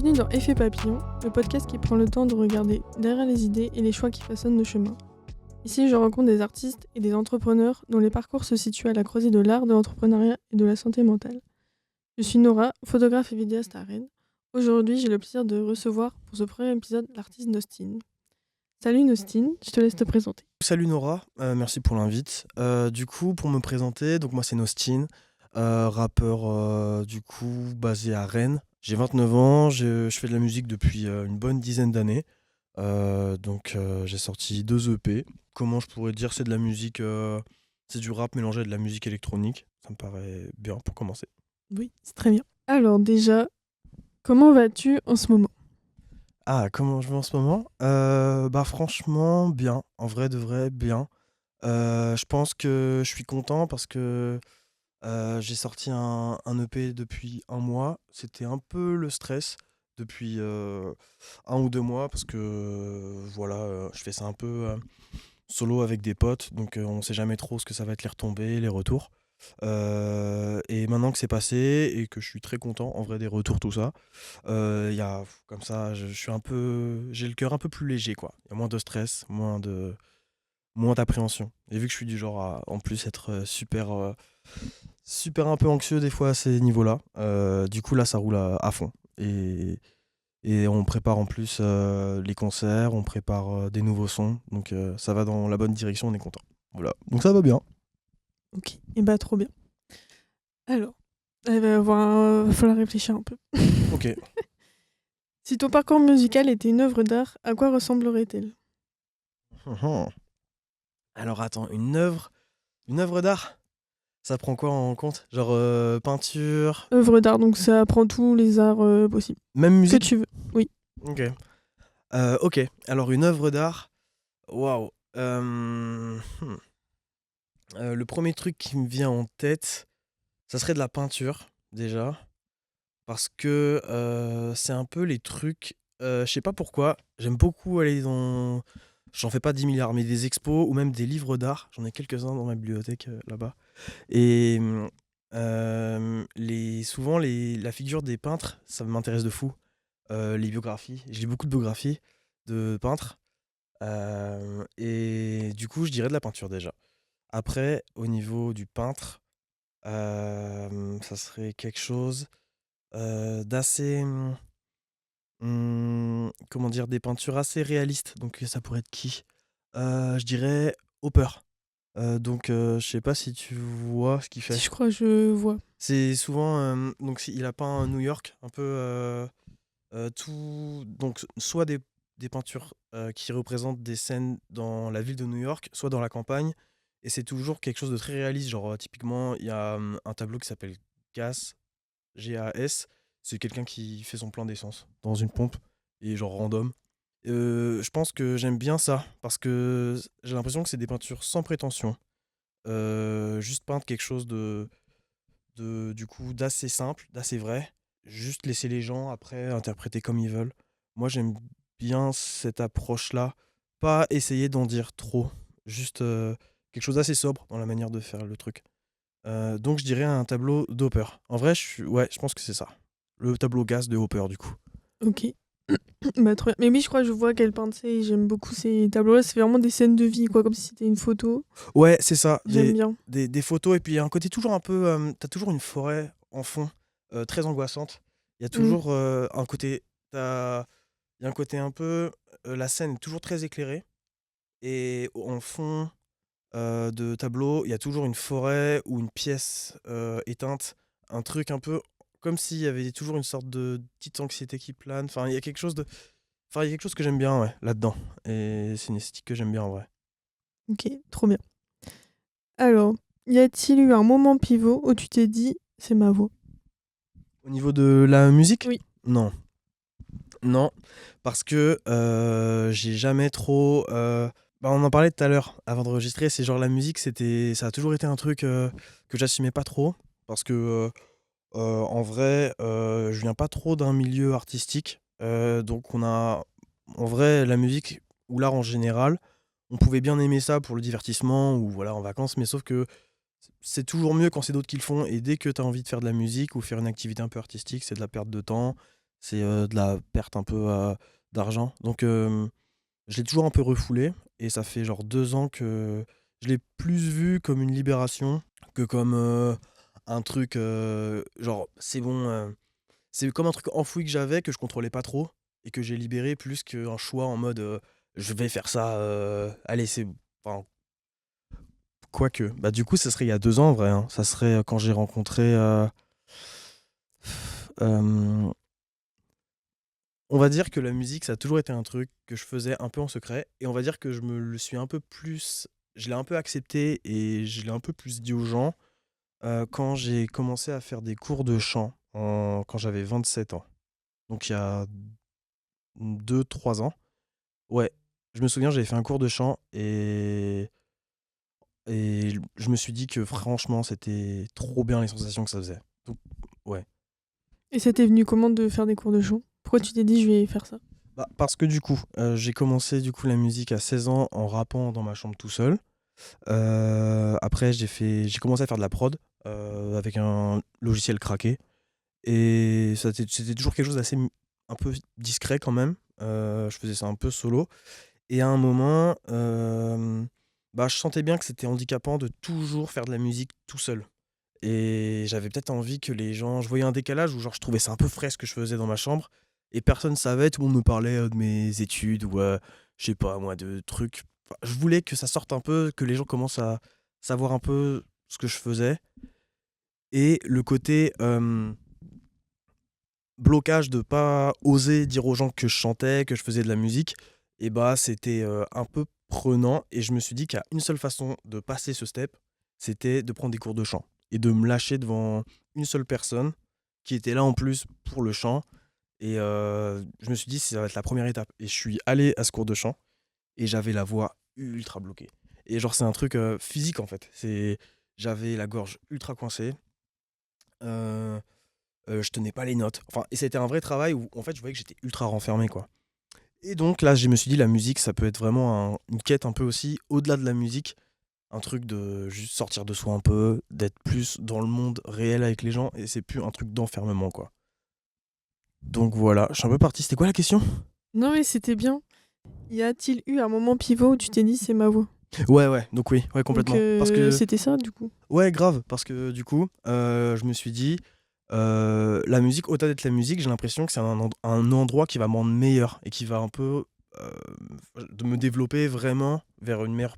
Bienvenue dans Effet Papillon, le podcast qui prend le temps de regarder derrière les idées et les choix qui façonnent nos chemins. Ici, je rencontre des artistes et des entrepreneurs dont les parcours se situent à la croisée de l'art, de l'entrepreneuriat et de la santé mentale. Je suis Nora, photographe et vidéaste à Rennes. Aujourd'hui, j'ai le plaisir de recevoir pour ce premier épisode l'artiste Nostine. Salut Nostine, je te laisse te présenter. Salut Nora, merci pour l'invite. Du coup, pour me présenter, donc moi c'est Nostine, rappeur du coup basé à Rennes. J'ai 29 ans, je fais de la musique depuis une bonne dizaine d'années. J'ai sorti 2 EP. Comment je pourrais dire, c'est de la musique, c'est du rap mélangé à de la musique électronique. Ça me paraît bien pour commencer. Oui, c'est très bien. Alors déjà, comment vas-tu en ce moment ? Ah, comment je vais en ce moment? Franchement, bien. En vrai de vrai, bien. Je pense que je suis content parce que j'ai sorti un EP depuis un mois. C'était un peu le stress depuis 1 ou 2 mois parce que je fais ça un peu solo avec des potes, donc on sait jamais trop ce que ça va être les retombées, les retours. Et maintenant que c'est passé et que je suis très content en vrai des retours, tout ça, il y a comme ça, je suis un peu, j'ai le cœur un peu plus léger quoi. Il y a moins de stress, moins d'appréhension. Et vu que je suis du genre à en plus être super un peu anxieux des fois à ces niveaux-là, du coup là ça roule à fond. Et on prépare en plus les concerts, on prépare des nouveaux sons, donc ça va dans la bonne direction, on est content. Voilà, donc ça va bien. Ok, et bah trop bien. Alors, va falloir réfléchir un peu. Ok. Si ton parcours musical était une œuvre d'art, à quoi ressemblerait-elle ? Mhm. Alors attends, une œuvre d'art, ça prend quoi en compte? Genre peinture, Œuvre d'art, donc ça prend tous les arts possibles. même Que musique? tu veux. Oui. Ok. Ok, alors une œuvre d'art, waouh. Le premier truc qui me vient en tête, ça serait de la peinture, déjà. Parce que c'est un peu les trucs. Je sais pas pourquoi, j'aime beaucoup aller dans. J'en fais pas 10 milliards, mais des expos ou même des livres d'art. J'en ai quelques-uns dans ma bibliothèque là-bas. Et souvent, la figure des peintres, ça m'intéresse de fou. Les biographies. Je lis beaucoup de biographies de peintres. Et du coup, je dirais de la peinture déjà. Après, au niveau du peintre, ça serait quelque chose d'assez, comment dire? Des peintures assez réalistes, donc ça pourrait être qui? Je dirais Hopper. Je sais pas si tu vois ce qu'il Si fait? je crois, je vois. C'est souvent, il a peint New York un peu, tout donc soit des peintures, qui représentent des scènes dans la ville de New York, soit dans la campagne et c'est toujours quelque chose de très réaliste. Genre, typiquement, il y a, un tableau qui s'appelle Gas, GAS, c'est quelqu'un qui fait son plein d'essence dans une pompe et genre random. Je pense que j'aime bien ça parce que j'ai l'impression que c'est des peintures sans prétention. Juste peindre quelque chose du coup d'assez simple, d'assez vrai. Juste laisser les gens après interpréter comme ils veulent. Moi j'aime bien cette approche-là. Pas essayer d'en dire trop. Juste quelque chose d'assez sobre dans la manière de faire le truc. Donc je dirais un tableau d'Hopper. En vrai, je pense que c'est ça. Le tableau Gas de Hopper, du coup. Ok. Bah trop bien. Mais oui, je crois que je vois qu'elle peint, tu sais, j'aime beaucoup ces tableaux-là. C'est vraiment des scènes de vie, quoi, comme si c'était une photo. Ouais, c'est ça. J'aime bien. Des photos, et puis il y a un côté toujours un peu. T'as toujours une forêt en fond, très angoissante. Il y a Mm. toujours un côté. Il y a un côté un peu. La scène est toujours très éclairée. Et en fond de tableau, il y a toujours une forêt ou une pièce éteinte. Un truc un peu. Comme s'il y avait toujours une sorte de petite anxiété qui plane. Enfin, il y a quelque chose de. Enfin, il y a quelque chose que j'aime bien, ouais, là-dedans. Et c'est une esthétique que j'aime bien en vrai. Ok, trop bien. Alors, y a-t-il eu un moment pivot où tu t'es dit, c'est ma voix ? Au niveau de la musique? Oui. Non. Non, parce que j'ai jamais trop. On en parlait tout à l'heure avant d'enregistrer. C'est genre la musique, ça a toujours été un truc que j'assumais pas trop. Parce que en vrai, je viens pas trop d'un milieu artistique. Donc en vrai, la musique ou l'art en général, on pouvait bien aimer ça pour le divertissement ou voilà en vacances, mais sauf que c'est toujours mieux quand c'est d'autres qui le font. Et dès que tu as envie de faire de la musique ou faire une activité un peu artistique, c'est de la perte de temps. c'est de la perte un peu d'argent. Donc, je l'ai toujours un peu refoulé et ça fait genre 2 ans que je l'ai plus vu comme une libération que comme un truc genre c'est bon. C'est comme un truc enfoui que j'avais, que je contrôlais pas trop et que j'ai libéré plus qu'un choix en mode je vais faire ça. Allez, c'est. Enfin, quoique. Bah, du coup, ça serait il y a 2 ans en vrai, hein. Ça serait quand j'ai rencontré. Euh, on va dire que la musique, ça a toujours été un truc que je faisais un peu en secret. Et on va dire que je me le suis un peu plus. Je l'ai un peu accepté et je l'ai un peu plus dit aux gens quand j'ai commencé à faire des cours de chant quand j'avais 27 ans. Donc il y a 2 3 ans. Ouais, je me souviens, j'avais fait un cours de chant et je me suis dit que franchement, c'était trop bien les sensations que ça faisait. Donc, ouais. Et ça t'est venu comment de faire des cours de chant? Pourquoi tu t'es dit je vais faire ça? Bah, parce que du coup, j'ai commencé du coup la musique à 16 ans en rappant dans ma chambre tout seul. Après, j'ai commencé à faire de la prod avec un logiciel craqué. Et c'était toujours quelque chose d'assez un peu discret quand même. Je faisais ça un peu solo. Et à un moment, bah, je sentais bien que c'était handicapant de toujours faire de la musique tout seul. Et j'avais peut-être envie que les gens je voyais un décalage où genre je trouvais ça un peu frais ce que je faisais dans ma chambre et personne savait, tout le monde me parlait, de mes études ou, je sais pas moi, de trucs. Enfin, je voulais que ça sorte un peu, que les gens commencent à savoir un peu ce que je faisais et le côté, blocage de pas oser dire aux gens que je chantais, que je faisais de la musique et bah, c'était, un peu prenant et je me suis dit qu'il y a une seule façon de passer ce step, c'était de prendre des cours de chant et de me lâcher devant une seule personne qui était là en plus pour le chant et je me suis dit: «Ça va être la première étape» et je suis allé à ce cours de chant et j'avais la voix ultra bloquée et genre c'est un truc, physique en fait. J'avais la gorge ultra coincée, heu je tenais pas les notes. Enfin et c'était un vrai travail où en fait je voyais que j'étais ultra renfermé quoi. Et donc là je me suis dit la musique ça peut être vraiment une quête un peu aussi au-delà de la musique, un truc de juste sortir de soi un peu, d'être plus dans le monde réel avec les gens et c'est plus un truc d'enfermement quoi. Donc voilà, je suis un peu parti. C'était quoi la question? Non mais c'était bien. Y a-t-il eu un moment pivot où tu t'es dit c'est ma voix? Ouais ouais, donc oui, ouais Donc complètement. Parce que c'était ça du coup. ouais grave, parce que du coup, je me suis dit, la musique, au-delà d'être la musique, j'ai l'impression que c'est un endroit qui va me rendre meilleur et qui va un peu, de me développer vraiment vers une meilleure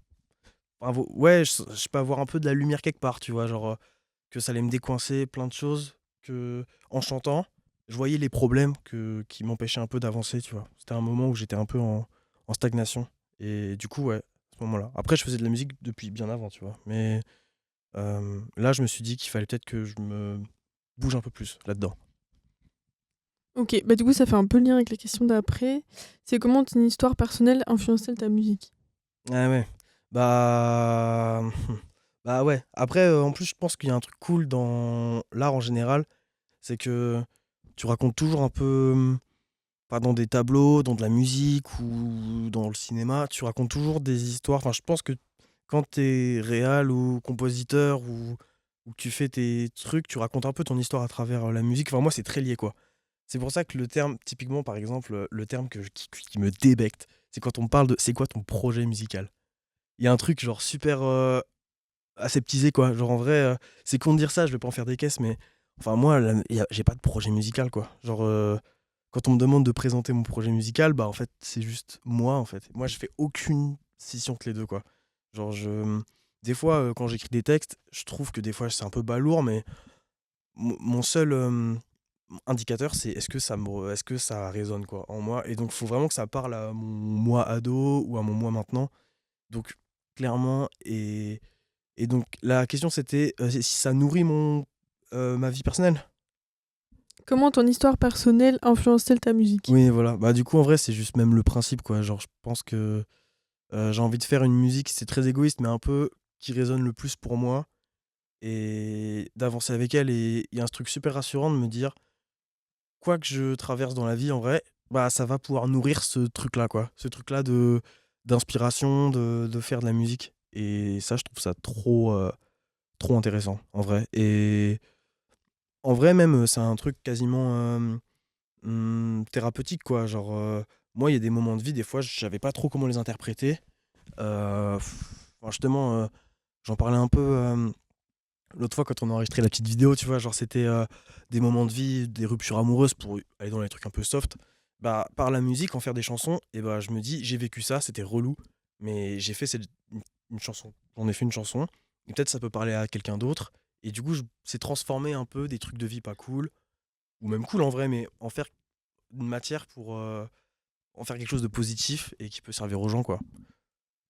enfin, ouais, je peux avoir un peu de la lumière quelque part, tu vois? Genre, que ça allait me décoincer plein de choses, que en chantant, je voyais les problèmes qui m'empêchaient un peu d'avancer, tu vois? C'était un moment où j'étais un peu en stagnation et du coup, ouais, à ce moment-là. Après, je faisais de la musique depuis bien avant, tu vois? Mais là, je me suis dit qu'il fallait peut-être que je me bouge un peu plus là-dedans. Ok, bah du coup ça fait un peu le lien avec la question d'après. C'est comment ton histoire personnelle influence-t-elle ta musique? Ah ouais, bah, bah, ouais. Après, en plus, je pense qu'il y a un truc cool dans l'art en général, c'est que tu racontes toujours un peu, pas dans des tableaux, dans de la musique ou dans le cinéma, tu racontes toujours des histoires. Enfin, je pense que quand t'es réal ou compositeur ou que tu fais tes trucs, tu racontes un peu ton histoire à travers la musique. Enfin, moi, c'est très lié, quoi. C'est pour ça que le terme, typiquement, par exemple, le terme qui me débecte, c'est quand on me parle de c'est quoi ton projet musical. Il y a un truc genre super aseptisé, quoi. Genre en vrai, c'est con de dire ça, je vais pas en faire des caisses, mais enfin, moi, j'ai pas de projet musical, quoi. Genre, quand on me demande de présenter mon projet musical, bah en fait, c'est juste moi, en fait. Moi, je fais aucune scission entre les deux, quoi. Genre, des fois, quand j'écris des textes, je trouve que des fois, c'est un peu balourd, mais mon seul indicateur, c'est est-ce que ça résonne quoi en moi et donc il faut vraiment que ça parle à mon moi ado ou à mon moi maintenant. Donc clairement et donc la question c'était si ça nourrit ma vie personnelle. Comment ton histoire personnelle influence-t-elle ta musique? Oui voilà, bah du coup en vrai c'est juste même le principe quoi. Genre je pense que j'ai envie de faire une musique, c'est très égoïste mais un peu qui résonne le plus pour moi et d'avancer avec elle et il y a un truc super rassurant de me dire quoi que je traverse dans la vie en vrai, bah, ça va pouvoir nourrir ce truc-là, quoi. Ce truc-là d'inspiration, de faire de la musique et ça, je trouve ça trop intéressant, en vrai et en vrai même, c'est un truc quasiment, thérapeutique, quoi. Genre, moi, il y a des moments de vie, des fois, je savais pas trop comment les interpréter. Enfin, justement, j'en parlais un peu l'autre fois quand on a enregistré la petite vidéo, tu vois. Genre, c'était des moments de vie, des ruptures amoureuses pour aller dans les trucs un peu soft. Bah, par la musique, en faire des chansons, et bah, je me dis, j'ai vécu ça, c'était relou, mais j'ai fait une chanson. J'en ai fait une chanson, et peut-être ça peut parler à quelqu'un d'autre. Et du coup, c'est transformé un peu des trucs de vie pas cool, ou même cool en vrai, mais en faire une matière pour en faire quelque chose de positif et qui peut servir aux gens, quoi.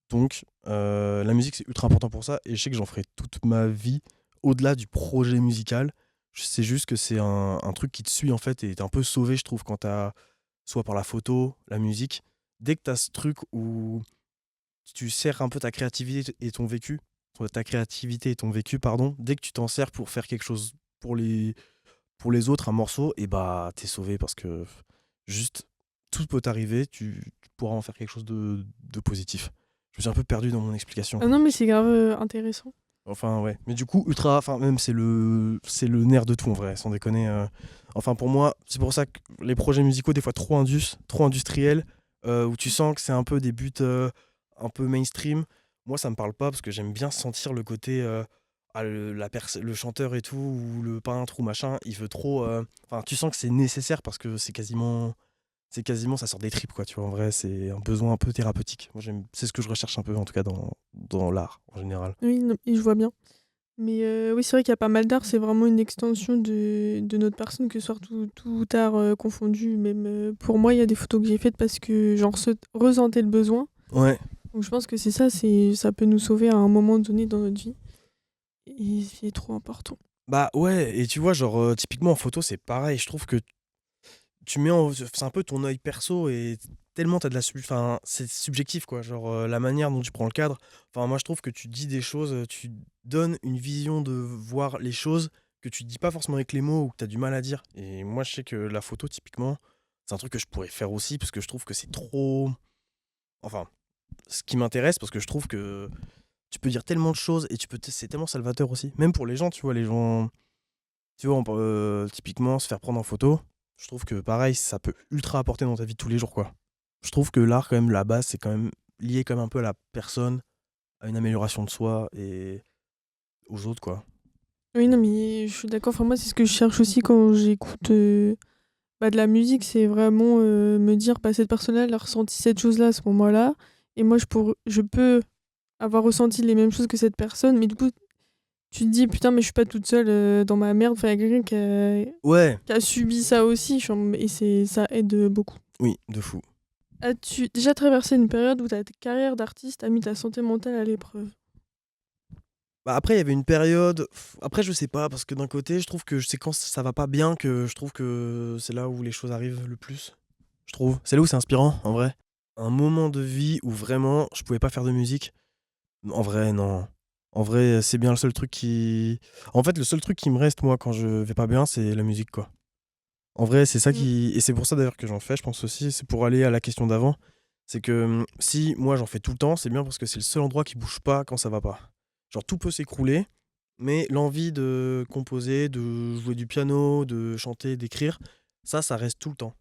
Donc, la musique, c'est ultra important pour ça, et je sais que j'en ferai toute ma vie, au-delà du projet musical. C'est juste que c'est un truc qui te suit, en fait, et t'es un peu sauvé, je trouve, quand t'as, soit par la photo, la musique. Dès que t'as ce truc où tu sers un peu ta créativité et ton vécu, ta créativité et ton vécu, pardon, dès que tu t'en sers pour faire quelque chose pour les autres, un morceau, et bah, t'es sauvé parce que juste, tout peut t'arriver, tu pourras en faire quelque chose de positif. Je me suis un peu perdu dans mon explication. Ah non, mais c'est grave intéressant. Enfin, ouais. Mais du coup, ultra, enfin, même, c'est le nerf de tout, en vrai, sans déconner. Enfin, pour moi, c'est pour ça que les projets musicaux, des fois trop industriels, où tu sens que c'est un peu des buts un peu mainstream, moi, ça me parle pas parce que j'aime bien sentir le côté, le chanteur et tout, ou le peintre ou machin, il veut trop. Enfin, tu sens que c'est nécessaire parce que c'est quasiment, ça sort des tripes, quoi, tu vois. En vrai, c'est un besoin un peu thérapeutique. Moi, c'est ce que je recherche un peu, en tout cas, dans l'art, en général. Oui, non, et je vois bien. Mais oui, c'est vrai qu'il y a pas mal d'art, c'est vraiment une extension de notre personne, que ce soit tout art confondu. Même pour moi, il y a des photos que j'ai faites parce que j'en ressentais le besoin. Ouais. Donc je pense que ça peut nous sauver à un moment donné dans notre vie. Et c'est trop important. Bah ouais, et tu vois, genre, typiquement en photo, c'est pareil. Je trouve que c'est un peu ton œil perso, et tellement t'as de la enfin, c'est subjectif, quoi. Genre, la manière dont tu prends le cadre. Enfin, moi, je trouve que tu dis des choses, tu donnes une vision de voir les choses que tu dis pas forcément avec les mots, ou que t'as du mal à dire. Et moi, je sais que la photo, typiquement, c'est un truc que je pourrais faire aussi, parce que je trouve que c'est trop. Enfin, ce qui m'intéresse, parce que je trouve que tu peux dire tellement de choses, et c'est tellement salvateur aussi. Même pour les gens, tu vois, les gens. Tu vois, on peut typiquement se faire prendre en photo. Je trouve que pareil, ça peut ultra apporter dans ta vie de tous les jours, quoi. Je trouve que l'art, quand même, la base, c'est quand même lié quand même un peu à la personne, à une amélioration de soi et aux autres, quoi. Oui, non, mais je suis d'accord. Enfin, moi, c'est ce que je cherche aussi quand j'écoute de la musique. C'est vraiment me dire, bah, cette personne-là, elle a ressenti cette chose-là à ce moment-là. Et moi, je peux avoir ressenti les mêmes choses que cette personne. Mais du coup, tu te dis, putain, mais je suis pas toute seule dans ma merde. Enfin, il y a quelqu'un Ouais, qui a subi ça aussi. Et ça aide beaucoup. oui, de fou. As-tu déjà traversé une période où ta carrière d'artiste a mis ta santé mentale à l'épreuve? Bah après, il y avait une période. Après, je sais pas, parce que d'un côté, je trouve que c'est quand ça va pas bien que je trouve que c'est là où les choses arrivent le plus. Je trouve. C'est là où c'est inspirant, en vrai. Un moment de vie où vraiment je pouvais pas faire de musique. En vrai, non. En vrai, c'est bien le seul truc qui. En fait, le seul truc qui me reste, moi, quand je vais pas bien, c'est la musique, quoi. En vrai, c'est ça Mm. qui. Et c'est pour ça d'ailleurs que j'en fais, je pense aussi. C'est pour aller à la question d'avant. C'est que si moi j'en fais tout le temps, c'est bien parce que c'est le seul endroit qui bouge pas quand ça va pas. Genre tout peut s'écrouler, mais l'envie de composer, de jouer du piano, de chanter, d'écrire, ça reste tout le temps.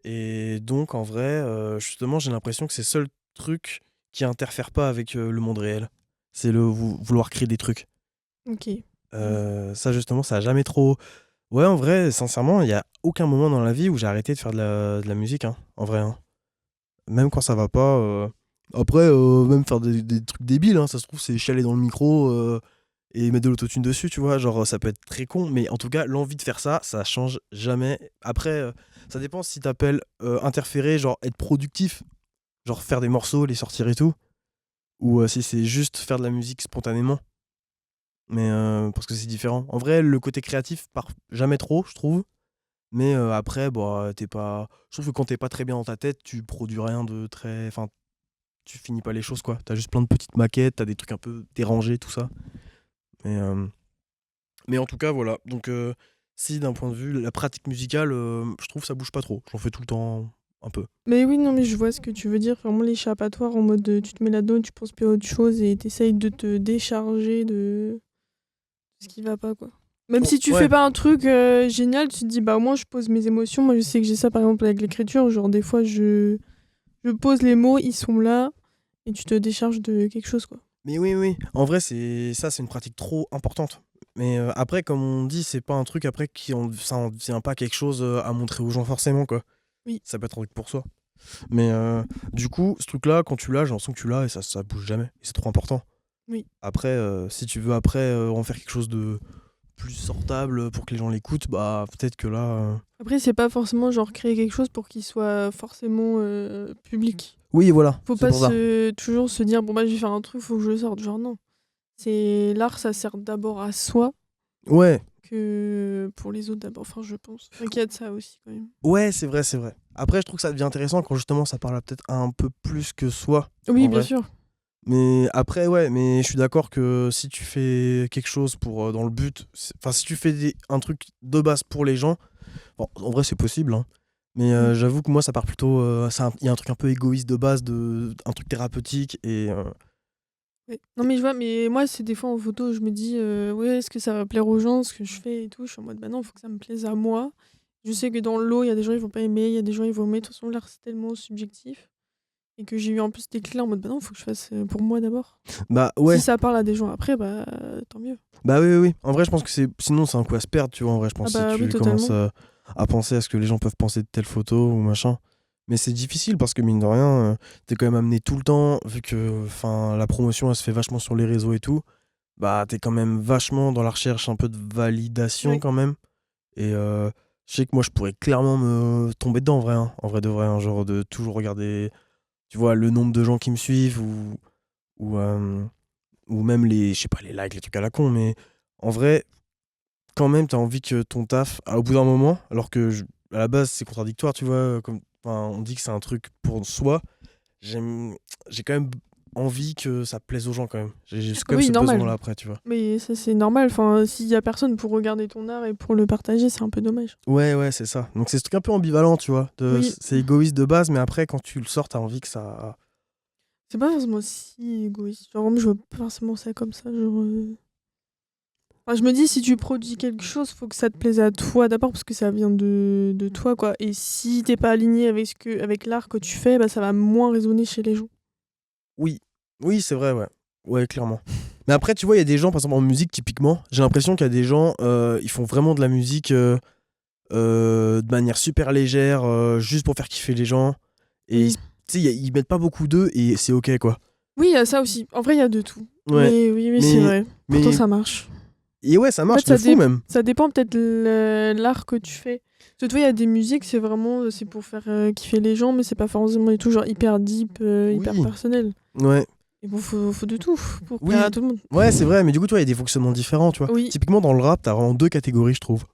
Et donc en vrai, justement, j'ai l'impression que c'est le seul truc qui interfère pas avec le monde réel. C'est le vouloir créer des trucs. Ok. Mm. Ça justement, ça a jamais trop. Ouais, en vrai, sincèrement, il y a aucun moment dans la vie où j'ai arrêté de faire de la musique, hein, en vrai, hein. Même quand ça va pas. Après, même faire des trucs débiles, hein, ça se trouve, c'est chialer dans le micro et mettre de l'autotune dessus, tu vois. Genre, ça peut être très con, mais en tout cas, l'envie de faire ça, ça change jamais. Après, ça dépend si t'appelles interférer, genre être productif, genre faire des morceaux, les sortir et tout, ou si c'est juste faire de la musique spontanément. Mais parce que c'est différent. En vrai, le côté créatif part jamais trop, je trouve. Mais après, bah, t'es pas. Je trouve que quand t'es pas très bien dans ta tête, tu produis rien de très. Enfin, tu finis pas les choses, quoi. T'as juste plein de petites maquettes, t'as des trucs un peu dérangés, tout ça. Mais, en tout cas, voilà. Donc, si d'un point de vue la pratique musicale, je trouve que ça bouge pas trop. J'en fais tout le temps un peu. Mais oui, non, mais je vois ce que tu veux dire. Vraiment l'échappatoire en mode tu te mets là-dedans, tu penses plus à autre chose et t'essayes de te décharger de ce qui va pas, quoi. Même Oh, si tu ouais. fais pas un truc génial, tu te dis, bah, au moins, je pose mes émotions. Moi, je sais que j'ai ça, par exemple, avec l'écriture. Genre, des fois, je pose les mots, ils sont là, et tu te décharges de quelque chose, quoi. Mais oui, oui. En vrai, c'est une pratique trop importante. Mais après, comme on dit, c'est pas un truc après ça en devient pas quelque chose à montrer aux gens forcément, quoi. Oui. Ça peut être un truc pour soi. Mais du coup, ce truc-là, quand tu l'as, j'ai l'impression que tu l'as et ça bouge jamais. Et c'est trop important. Oui. Après, si tu veux après en faire quelque chose de plus sortable pour que les gens l'écoutent, bah peut-être que là. Après, c'est pas forcément genre créer quelque chose pour qu'il soit forcément public. Oui, voilà, Faut c'est pas pour ça. toujours se dire, bon, bah, je vais faire un truc, faut que je le sorte. Genre, non. L'art, ça sert d'abord à soi Ouais, que pour les autres d'abord. Enfin, je pense. Enfin, qu'il y a de ça aussi, quand même. ouais, c'est vrai, c'est vrai. Après, je trouve que ça devient intéressant quand justement ça parle peut-être un peu plus que soi, Oui, en bien vrai. sûr. Mais après, ouais, mais je suis d'accord que si tu fais quelque chose pour dans le but, enfin, si tu fais un truc de base pour les gens, bon, en vrai, c'est possible, hein. Mais Mm. j'avoue que moi, ça part plutôt. Il y a un truc un peu égoïste de base, un truc thérapeutique. Et Ouais. Non, mais je vois, mais moi, c'est des fois en photo, je me dis, ouais, est-ce que ça va plaire aux gens, ce que je fais et tout. Je suis en mode, bah non, faut que ça me plaise à moi. Je sais que dans l'eau, il y a des gens, ils vont pas aimer, il y a des gens, ils vont aimer. De toute façon, l'art, c'est tellement subjectif. Et que j'ai eu en plus des clés en mode, bah non, faut que je fasse pour moi d'abord. bah Si ouais, ça parle à des gens après, bah tant mieux. bah oui, oui, oui. En vrai, je pense que sinon, c'est un coup à se perdre, tu vois. En vrai, je Ah pense si bah oui, tu commences totalement. à penser à ce que les gens peuvent penser de telle photo ou machin. Mais c'est difficile parce que mine de rien, t'es quand même amené tout le temps, vu que la promotion, elle se fait vachement sur les réseaux et tout. Bah, t'es quand même vachement dans la recherche un peu de validation Oui. quand même. Et je sais que moi, je pourrais clairement me tomber dedans, en vrai de vrai, hein, genre de toujours regarder, tu vois, le nombre de gens qui me suivent ou, euh, ou même les, je sais pas, les likes, les trucs à la con, mais en vrai, quand même, t'as envie que ton taf, au bout d'un moment, alors que à la base, c'est contradictoire, tu vois, on dit que c'est un truc pour soi, j'aime, j'ai quand même envie que ça plaise aux gens quand même. J'ai quand même Oui, ce normal. besoin-là après, tu vois. Mais ça, c'est normal. Enfin, s'il y a personne pour regarder ton art et pour le partager, c'est un peu dommage. Ouais, ouais, c'est ça. Donc c'est ce truc un peu ambivalent, tu vois. Oui, C'est égoïste de base, mais après, quand tu le sors, t'as envie que ça. c'est pas forcément si égoïste. Genre, moi, je vois pas forcément ça comme ça. Genre, enfin, je me dis, si tu produis quelque chose, faut que ça te plaise à toi d'abord, parce que ça vient de toi, quoi. Et si t'es pas aligné avec, avec l'art que tu fais, bah, ça va moins résonner chez les gens. Oui, oui, c'est vrai, ouais. Ouais, clairement. Mais après, tu vois, il y a des gens, par exemple en musique, typiquement, j'ai l'impression qu'il y a des gens, ils font vraiment de la musique de manière super légère, juste pour faire kiffer les gens. Et Oui. tu sais, ils mettent pas beaucoup d'eux et c'est ok, quoi. Oui, il y a ça aussi. En vrai, il y a de tout. Ouais. Mais oui, oui, c'est Mais, vrai. Pourtant, mais, ça marche. et ouais, ça En marche fait, de fou même. ça dépend peut-être de l'art que tu fais. Parce que toi, il y a des musiques, c'est vraiment c'est pour faire kiffer les gens, mais c'est pas forcément du tout genre hyper deep, hyper Oui. personnel. Ouais. Et bon, faut de tout pour plaire à Oui. tout le monde. Ouais, c'est vrai, mais du coup, tu vois, il y a des fonctionnements différents, tu vois. Oui, Typiquement, dans le rap, t'as vraiment deux catégories, je trouve.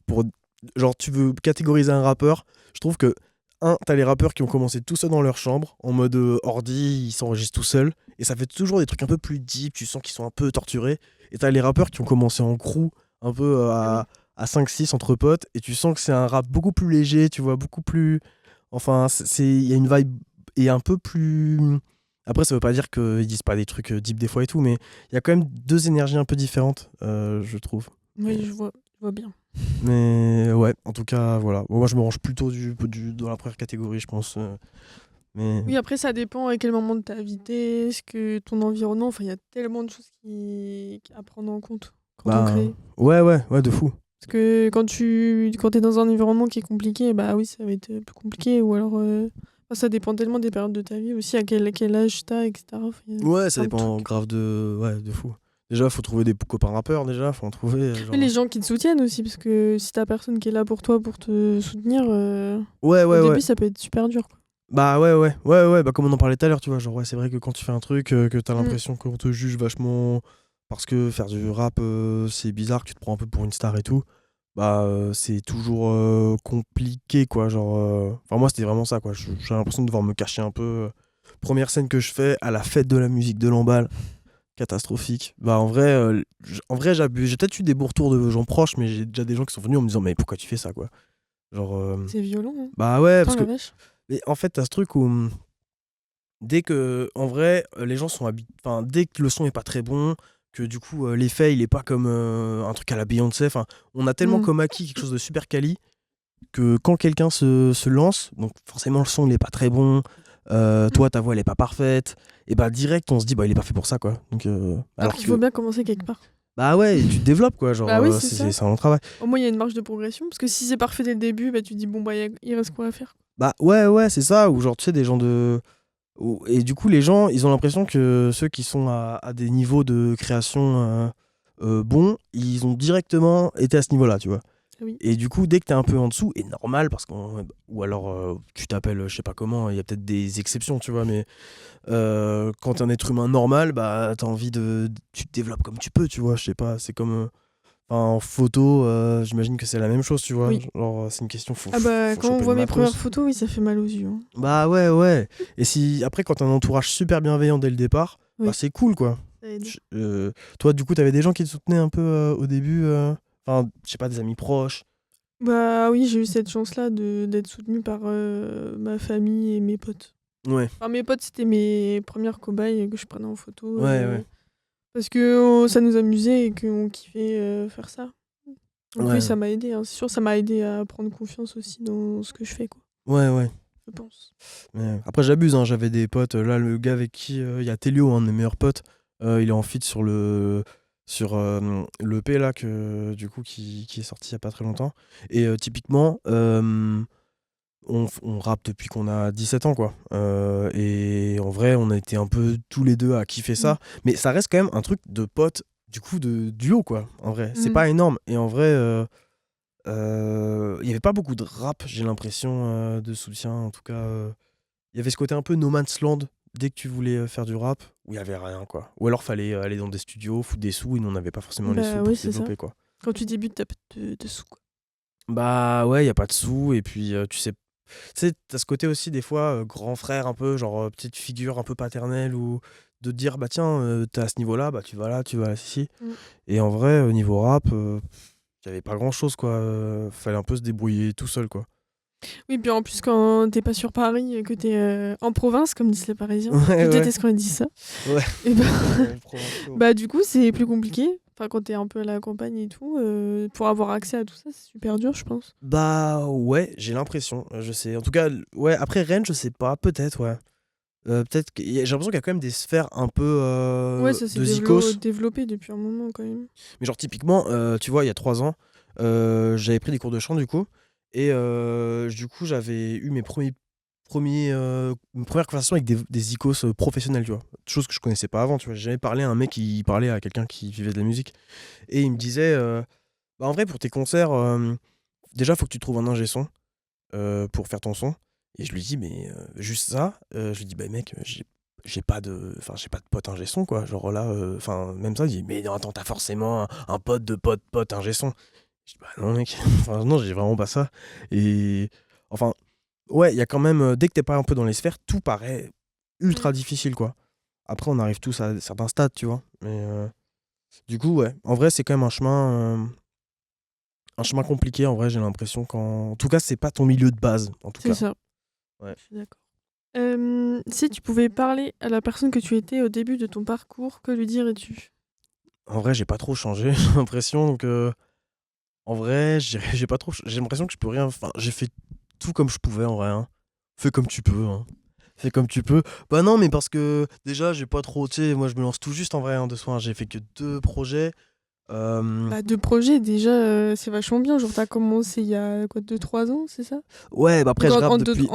Genre, tu veux catégoriser un rappeur, je trouve que, t'as les rappeurs qui ont commencé tout seuls dans leur chambre, en mode ordi, ils s'enregistrent tout seuls, et ça fait toujours des trucs un peu plus deep, tu sens qu'ils sont un peu torturés. Et t'as les rappeurs qui ont commencé en crew, un peu ah oui. à 5-6 entre potes, et tu sens que c'est un rap beaucoup plus léger, tu vois, beaucoup plus. Enfin, il y a une vibe et un peu plus. Après, ça veut pas dire qu'ils disent pas des trucs deep des fois et tout, mais il y a quand même deux énergies un peu différentes, je trouve. Oui, je vois bien. Mais ouais, en tout cas, voilà. Bon, moi, je me range plutôt dans la première catégorie, je pense. Mais Oui, après, ça dépend à quel moment de ta vie t'es, ce que ton environnement. Enfin, il y a tellement de choses à prendre en compte quand on bah crée. ouais, ouais, ouais, de fou. Parce que quand t'es dans un environnement qui est compliqué, bah oui, ça va être plus compliqué. Ou alors, enfin, ça dépend tellement des périodes de ta vie aussi, à quel âge t'as, etc. Enfin, il y a Ouais, ça plein de dépend trucs. grave de fou. Déjà, faut trouver des copains rappeurs, déjà, faut en trouver. Et Genre. les gens qui te soutiennent aussi, parce que si t'as personne qui est là pour toi, pour te soutenir, Ouais, au ouais, ouais. début, ça peut être super dur, quoi. Bah ouais, ouais, ouais, ouais, bah comme on en parlait tout à l'heure, tu vois, genre ouais, c'est vrai que quand tu fais un truc, que t'as Mm. l'impression qu'on te juge vachement parce que faire du rap, c'est bizarre, que tu te prends un peu pour une star et tout, bah c'est toujours compliqué, quoi, genre. Enfin, moi, c'était vraiment ça, quoi, j'ai l'impression de devoir me cacher un peu. Première scène que je fais à la fête de la musique de Lamballe, catastrophique. Bah en vrai, j'ai peut-être eu des beaux retours de gens proches, mais j'ai déjà des gens qui sont venus en me disant, mais pourquoi tu fais ça, quoi? Genre, C'est violent, hein. bah ouais, parce Putain, que. la vache. Mais en fait, t'as ce truc où. Dès que, en vrai, les gens sont habitués. Enfin, dès que le son est pas très bon, que du coup, l'effet, il est pas comme un truc à la Beyoncé. Enfin, on a tellement Mm. comme acquis quelque chose de super quali que quand quelqu'un se lance, donc forcément le son il est pas très bon, toi ta voix elle est pas parfaite, et bah direct on se dit bah il est pas fait pour ça quoi. Donc alors Après, il faut que bien commencer quelque part. bah ouais, et tu te développes quoi, genre Bah oui, c'est c'est ça. un long travail. Au moins, il y a une marge de progression. Parce que si c'est parfait dès le début, bah, tu te dis, bon, bah, il reste quoi à faire. Bah ouais, c'est ça, ou genre tu sais des gens de et du coup les gens ils ont l'impression que ceux qui sont à des niveaux de création bons, ils ont directement été à ce niveau-là, tu vois. Oui. Et du coup, dès que t'es un peu en dessous, et normal, parce qu'on. Ou alors, tu t'appelles, je sais pas comment, il y a peut-être des exceptions, tu vois, mais quand t'es un être humain normal, bah t'as envie de. Tu te développes comme tu peux, tu vois, je sais pas, c'est comme. Enfin, en photo, j'imagine que c'est la même chose, tu vois. Oui. Genre, c'est une question, Ah bah, faut quand on choper le voit mes premières matos. photos, oui, ça fait mal aux yeux. Hein. Bah ouais. Et si après, quand t'as un entourage super bienveillant dès le départ, bah Oui, c'est cool, quoi. ça aide. Toi, du coup, t'avais des gens qui te soutenaient un peu au début, enfin, je sais pas, des amis proches. Bah oui, j'ai eu cette chance-là d'être soutenue par ma famille et mes potes. Ouais, Enfin, mes potes, c'était mes premières cobayes que je prenais en photo. ouais. Parce que ça nous amusait et qu'on kiffait faire ça. Donc oui, Ouais, ça m'a aidé. Hein. C'est sûr, ça m'a aidé à prendre confiance aussi dans ce que je fais, quoi. ouais. Je pense. Mais après, j'abuse, hein, j'avais des potes. Là, le gars avec qui. Il y a Télio, un de mes meilleurs potes. Il est en feat sur le P là, du coup, qui est sorti il y a pas très longtemps. Et typiquement, on rappe depuis qu'on a 17 ans, quoi. Et en vrai, on a été un peu tous les deux à kiffer Mm. ça. Mais ça reste quand même un truc de potes, du coup, de duo, quoi. En vrai, c'est Mm. pas énorme. Et en vrai. Il y avait pas beaucoup de rap, j'ai l'impression, de soutien. En tout cas, il y avait ce côté un peu no man's land dès que tu voulais faire du rap, où il y avait rien, quoi. Ou alors fallait aller dans des studios, foutre des sous, et nous on n'avait pas forcément les sous Bah pour oui, se c'est ça. développer, quoi. Quand tu débutes, t'as pas de sous, quoi. Bah ouais, il y a pas de sous, et puis tu sais, t'as ce côté aussi des fois grand frère un peu, genre petite figure un peu paternelle, ou de te dire bah tiens, t'es à ce niveau-là, bah tu vas là, tu vas là, ici. Mm. Et en vrai, au niveau rap, il y avait pas grand-chose, quoi. Fallait un peu se débrouiller tout seul, quoi. Oui, puis en plus, quand t'es pas sur Paris et que t'es en province, comme disent les Parisiens, je Ouais. déteste quand ils disent ça. Ouais. Et bah, Les provinciaux. bah, du coup, c'est plus compliqué. Enfin, quand t'es un peu à la campagne et tout, pour avoir accès à tout ça, c'est super dur, je pense. Bah ouais, j'ai l'impression, je sais. En tout cas, ouais, après Rennes, je sais pas, peut-être, ouais. Peut-être j'ai l'impression qu'il y a quand même des sphères un peu Ouais, ça s'est de zikos. développé depuis un moment quand même. Mais genre typiquement, tu vois, il y a 3 ans, j'avais pris des cours de chant du coup. Et du coup, j'avais eu mes premières conversations avec des zikos professionnels, tu vois. Chose que je connaissais pas avant, tu vois. J'ai jamais parlé à un mec qui parlait à quelqu'un qui vivait de la musique. Et il me disait, bah en vrai, pour tes concerts, déjà, faut que tu trouves un ingé son pour faire ton son. Et je lui dis, mais juste ça, je lui dis, bah mec, j'ai pas de pote ingé son, quoi. Genre là, enfin, même ça, il dit, mais non, attends, t'as forcément un pote de pote ingé son. Je dis, bah non, mec, enfin, non, j'ai vraiment pas ça. Et enfin, ouais, il y a quand même, dès que t'es pas un peu dans les sphères, tout paraît ultra difficile, quoi. Après, on arrive tous à certains stades, tu vois. Mais du coup, ouais, en vrai, c'est quand même un chemin compliqué, en vrai, j'ai l'impression qu'en tout cas, c'est pas ton milieu de base, en tout C'est cas. ça. Ouais. Je suis d'accord. Si tu pouvais parler à la personne que tu étais au début de ton parcours, que lui dirais-tu? En vrai, j'ai pas trop changé, j'ai l'impression. Donc, en vrai, j'ai pas trop. J'ai l'impression que je peux rien. Enfin, j'ai fait tout comme je pouvais, en vrai. Hein. Fais comme tu peux. Hein. Fais comme tu peux. Bah non, mais parce que déjà, j'ai pas trop. Tu sais, moi, je me lance tout juste en vrai hein, de soin. J'ai fait que 2 projets. Bah, de projet, déjà, c'est vachement bien. Genre, t'as commencé il y a quoi, 2-3 ans, c'est ça? Ouais, bah après, Donc, je rappe depuis.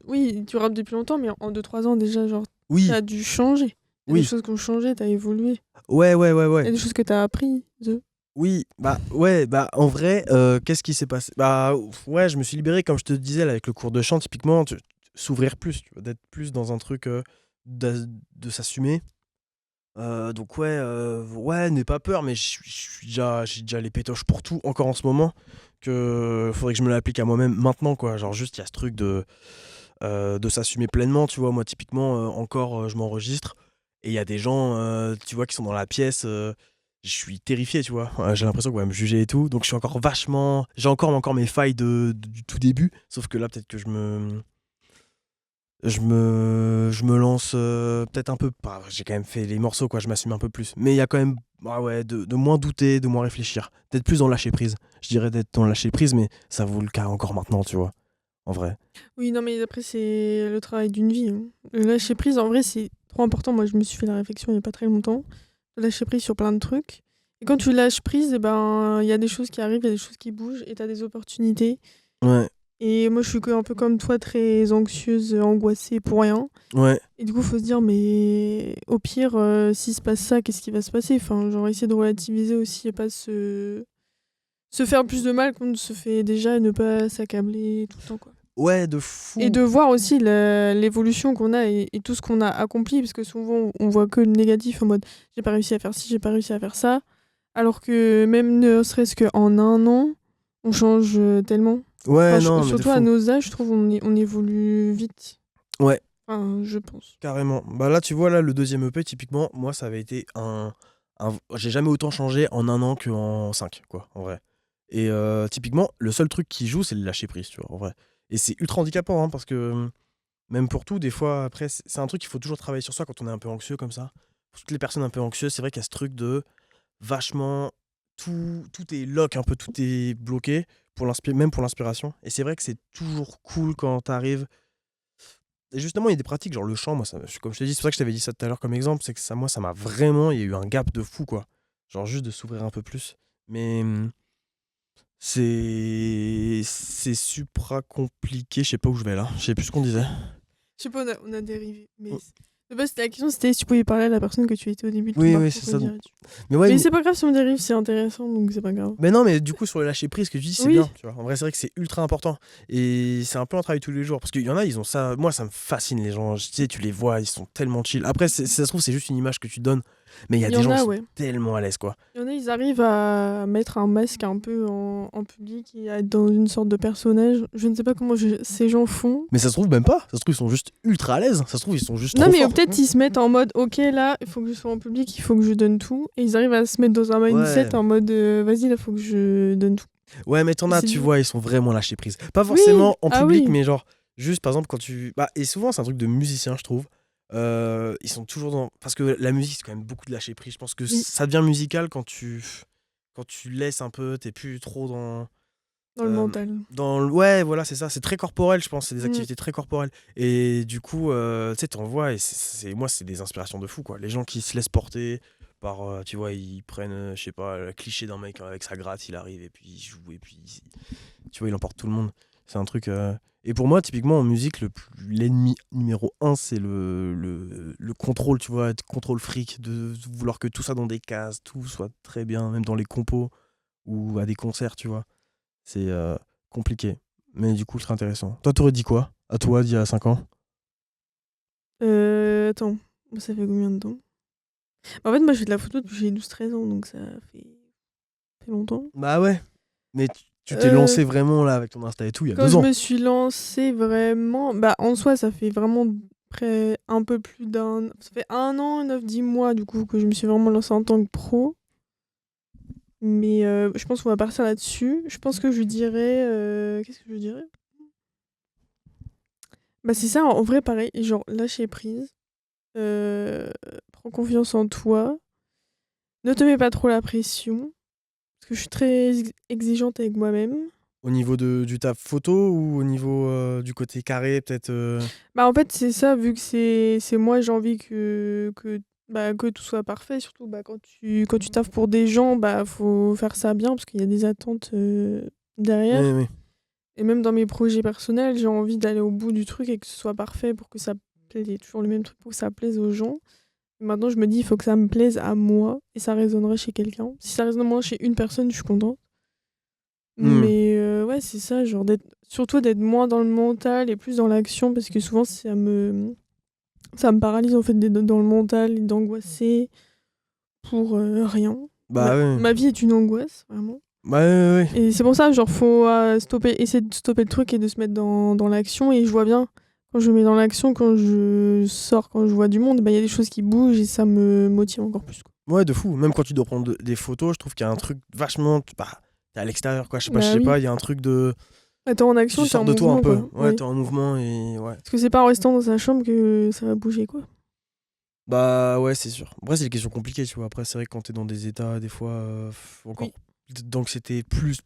oui, tu rappes depuis longtemps, mais en 2-3 ans, déjà, genre, Oui, t'as dû changer. Il y a des oui. choses qui ont changé, t'as évolué. Ouais. Il y a des choses que t'as appris. Oui, bah ouais, bah en vrai, qu'est-ce qui s'est passé? Bah ouais, je me suis libéré, comme je te disais, là, avec le cours de chant, typiquement, s'ouvrir plus, tu vois, d'être plus dans un truc, de s'assumer. Donc ouais, n'aie pas peur, mais j'ai déjà les pétoches pour tout, encore en ce moment, que faudrait que je me l'applique à moi-même maintenant, quoi. Genre juste, il y a ce truc de s'assumer pleinement, tu vois. Moi, typiquement, encore, je m'enregistre, et il y a des gens, tu vois, qui sont dans la pièce. Je suis terrifié, tu vois. J'ai l'impression qu'on va me juger et tout. Donc, je suis encore vachement. J'ai encore mes failles du tout début. Sauf que là, peut-être que je me lance peut-être un peu. J'ai quand même fait les morceaux, quoi, je m'assume un peu plus. Mais il y a quand même ouais, de moins douter, de moins réfléchir. D'être plus dans le lâcher prise. Je dirais d'être dans le lâcher prise, mais ça vaut le cas encore maintenant, tu vois, en vrai. Oui, non, mais après, c'est le travail d'une vie, hein. Le lâcher prise, en vrai, c'est trop important. Moi, je me suis fait la réflexion il n'y a pas très longtemps. De lâcher prise sur plein de trucs. Et quand tu lâches prise, eh ben, il y a des choses qui arrivent, il y a des choses qui bougent et tu as des opportunités. Ouais, Et moi, je suis un peu comme toi, très anxieuse, angoissée pour rien. ouais, Et du coup, faut se dire, mais au pire, s'il se passe ça, qu'est-ce qui va se passer? Enfin, genre, essayer de relativiser aussi et pas se faire plus de mal qu'on ne se fait déjà et ne pas s'accabler tout le temps, quoi. ouais, de Et fou. de voir aussi l'évolution qu'on a et tout ce qu'on a accompli, parce que souvent, on voit que le négatif en mode, j'ai pas réussi à faire ci, j'ai pas réussi à faire ça. Alors que même ne serait-ce qu'en un an, on change tellement. Enfin, Ouais, non, mais de surtout à fou. nos âges, je trouve on évolue vite. Ouais, Enfin, je pense. carrément. Bah là, tu vois, là, le deuxième EP, typiquement, moi, ça avait été j'ai jamais autant changé en un an qu'en cinq, quoi, en vrai. Et typiquement, le seul truc qui joue, c'est le lâcher prise, tu vois, en vrai. Et c'est ultra handicapant, hein, parce que même pour tout, des fois, après, c'est un truc qu'il faut toujours travailler sur soi quand on est un peu anxieux comme ça. Pour toutes les personnes un peu anxieuses, c'est vrai qu'il y a ce truc de vachement. Tout est lock, un peu, tout est bloqué, même pour l'inspiration. Et c'est vrai que c'est toujours cool quand t'arrives. Et justement, il y a des pratiques, genre le chant, moi, comme je t'ai dit, c'est pour ça que je t'avais dit ça tout à l'heure comme exemple, c'est que ça, moi, ça m'a vraiment. Il y a eu un gap de fou, quoi. Genre juste de s'ouvrir un peu plus. Mais c'est supra compliqué, je sais pas où je vais là, je sais plus ce qu'on disait. Je sais pas, on a dérivé. Mais de base, la question, c'était si tu pouvais parler à la personne que tu étais au début de ton Oui, oui, parcours, c'est que ça. dirais-tu? Mais ouais, Mais c'est pas grave si on dérive, c'est intéressant, donc c'est pas grave. mais non, mais du coup, sur le lâcher prise, ce que tu dis, c'est Oui, bien, tu vois. En vrai, c'est vrai que c'est ultra important. Et c'est un peu un travail tous les jours. Parce qu'il y en a, ils ont ça. Moi, ça me fascine, les gens. Tu sais, tu les vois, ils sont tellement chill. Après, ça se trouve, c'est juste une image que tu donnes. Mais il y a il y des en gens qui a, sont ouais. tellement à l'aise, quoi. Il y en a, ils arrivent à mettre un masque un peu en public et à être dans une sorte de personnage. Je ne sais pas comment ces gens font. Mais ça se trouve même pas. Ça se trouve, ils sont juste ultra à l'aise. Ça se trouve, ils sont juste Non, trop mais forts. peut-être ils se mettent en mode, ok, là, il faut que je sois en public, il faut que je donne tout. Et ils arrivent à se mettre dans un Ouais. mindset en mode, vas-y, là, il faut que je donne tout. Ouais, mais t'en Et as, c'est tu dur. vois, ils sont vraiment lâchés prise. Pas Oui, forcément en ah public, oui, mais genre, juste par exemple, quand tu. Bah, et souvent, c'est un truc de musicien, je trouve. Ils sont toujours dans. Parce que la musique, c'est quand même beaucoup de lâcher prise. Je pense que oui, ça devient musical quand tu laisses un peu, t'es plus trop dans. dans le euh, mental. Ouais, voilà, c'est ça. C'est très corporel, je pense. C'est des Mm. activités très corporelles. Et du coup, tu sais, t'en vois, et moi, c'est des inspirations de fou, quoi. Les gens qui se laissent porter par, tu vois, ils prennent, je sais pas, le cliché d'un mec avec sa gratte, il arrive, et puis il joue, et puis, tu vois, il emporte tout le monde. C'est un truc. Et pour moi, typiquement, en musique, l'ennemi numéro un, c'est le contrôle, tu vois, être contrôle fric, de vouloir que tout ça dans des cases, tout soit très bien, même dans les compos ou à des concerts, tu vois. C'est compliqué. Mais du coup, c'est intéressant. Toi, t'aurais dit quoi à toi d'il y a 5 ans? Attends, ça fait combien de temps? En fait, moi, je fais de la photo depuis que j'ai 12-13 ans, donc fait longtemps. Bah ouais. Mais tu t'es Euh, lancé vraiment là avec ton Insta et tout il y a Quand 2 je ans. me suis lancée vraiment, bah en soi ça fait vraiment près un peu plus d'un, ça fait un an, 9-10 mois du coup que je me suis vraiment lancée en tant que pro. Mais je pense qu'on va partir là-dessus. Je pense que je dirais, qu'est-ce que je dirais? Bah c'est ça, en vrai pareil, genre lâcher prise, euh, prends confiance en toi, ne te mets pas trop la pression, parce que je suis très exigeante avec moi-même. Au niveau du taf photo ou au niveau du côté carré, peut-être Bah, en fait, c'est ça, vu que c'est moi, j'ai envie que tout soit parfait. Surtout bah, quand tu taffes pour des gens, bah, faut faire ça bien parce qu'il y a des attentes Oui, derrière. oui. Et même dans mes projets personnels, j'ai envie d'aller au bout du truc et que ce soit parfait pour que ça plaise. Il y a toujours le même truc pour que ça plaise aux gens. Maintenant, je me dis, il faut que ça me plaise à moi et ça résonnera chez quelqu'un. Si ça résonne moins chez une personne, je suis contente. Hmm. Mais ouais, c'est ça, genre surtout d'être moins dans le mental et plus dans l'action parce que souvent ça me paralyse en fait d'être dans le mental et d'angoisser pour rien. Ma, Bah ouais. ma vie est une angoisse, vraiment. Bah ouais, ouais, ouais. Et c'est pour ça, genre, faut essayer de stopper le truc et de se mettre dans l'action. Et je vois bien, quand je me mets dans l'action, quand je sors, quand je vois du monde, bah, il y a des choses qui bougent et ça me motive encore plus, quoi. Ouais, de fou. Même quand tu dois prendre des photos, je trouve qu'il y a un truc vachement. Bah, t'es à l'extérieur, quoi. Je sais pas, Bah oui. il y a un truc de. Ah, t'es en action, Tu t'es sors en de toi un mouvement, peu. quoi. Ouais, Ouais. t'es en mouvement et ouais. Parce que c'est pas en restant dans sa chambre que ça va bouger, quoi. Bah ouais, c'est sûr. Après, c'est des questions compliquées, tu vois. Après, c'est vrai que quand t'es dans des états, des fois, encore Oui. d'anxiété, plus.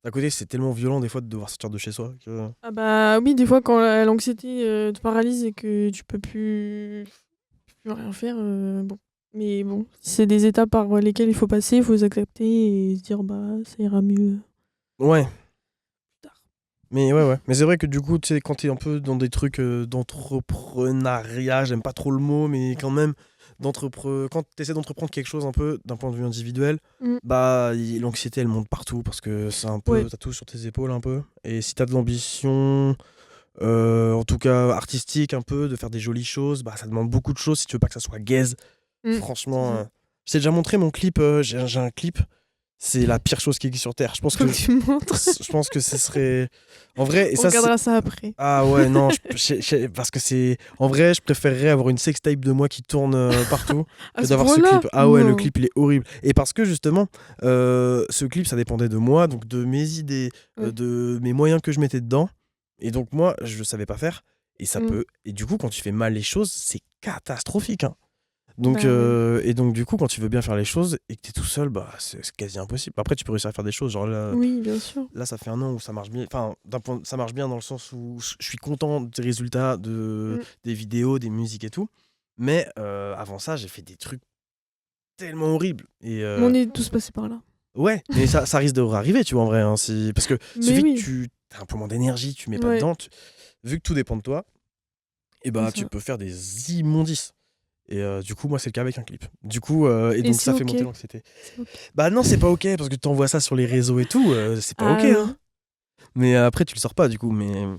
D'un côté, c'est tellement violent, des fois, de devoir sortir de chez soi. Ah bah oui, des fois, quand l'anxiété te paralyse et que tu peux plus rien faire, bon. Mais bon, c'est des étapes par lesquelles il faut passer, il faut les accepter et se dire, bah, ça ira mieux Ouais, plus tard. mais ouais. Mais c'est vrai que du coup, tu sais, quand t'es un peu dans des trucs d'entrepreneuriat, j'aime pas trop le mot, mais quand même, quand t'essaies d'entreprendre quelque chose un peu d'un point de vue individuel, Mm. bah, l'anxiété, elle monte partout parce que c'est un Ouais. peu, t'as tout sur tes épaules un peu. Et si t'as de l'ambition, en tout cas artistique un peu, de faire des jolies choses, bah, ça demande beaucoup de choses si tu veux pas que ça soit gaze. C'est Franchement, ça. je t'ai déjà montré mon clip, j'ai un clip, c'est la pire chose qui existe sur Terre. Faut que tu me montres. Je pense que ce serait. En vrai, et On ça, c'est. regardera ça après. Ah ouais, non, parce que c'est. En vrai, je préférerais avoir une sextape de moi qui tourne partout À que ce d'avoir ce point-là? clip. Ah ouais, le Non. clip, il est horrible. Et parce que justement, ce clip, ça dépendait de moi, donc de mes idées, Ouais. de mes moyens que je mettais dedans. Et donc, moi, je savais pas faire. Et ça Mm. peut. Et du coup, quand tu fais mal les choses, c'est catastrophique, hein. Donc, Bah ouais. et donc, du coup, quand tu veux bien faire les choses et que t'es tout seul, bah, c'est quasi impossible. Après, tu peux réussir à faire des choses. Genre Oui, bien sûr. là, ça fait un an où ça marche bien. Enfin, ça marche bien dans le sens où je suis content des résultats Mm. des vidéos, des musiques et tout. Mais avant ça, j'ai fait des trucs tellement horribles. Et Mais on est tous passés par là. ouais, mais ça risque de arriver, tu vois, en vrai. Hein, parce que Mais suffit que oui. tu as un peu moins d'énergie, tu mets pas Ouais, dedans. Vu que tout dépend de toi, et c'est bah, tu ça. peux faire des immondices. Et du coup, moi, c'est le cas avec un clip. Du coup, et Et donc c'est ça fait ok. monter l'anxiété. C'est ok. Bah non, c'est pas ok, parce que tu envoies ça sur les réseaux et tout, c'est pas ok, Ah ouais. hein. Mais après, tu le sors pas, du coup. Ah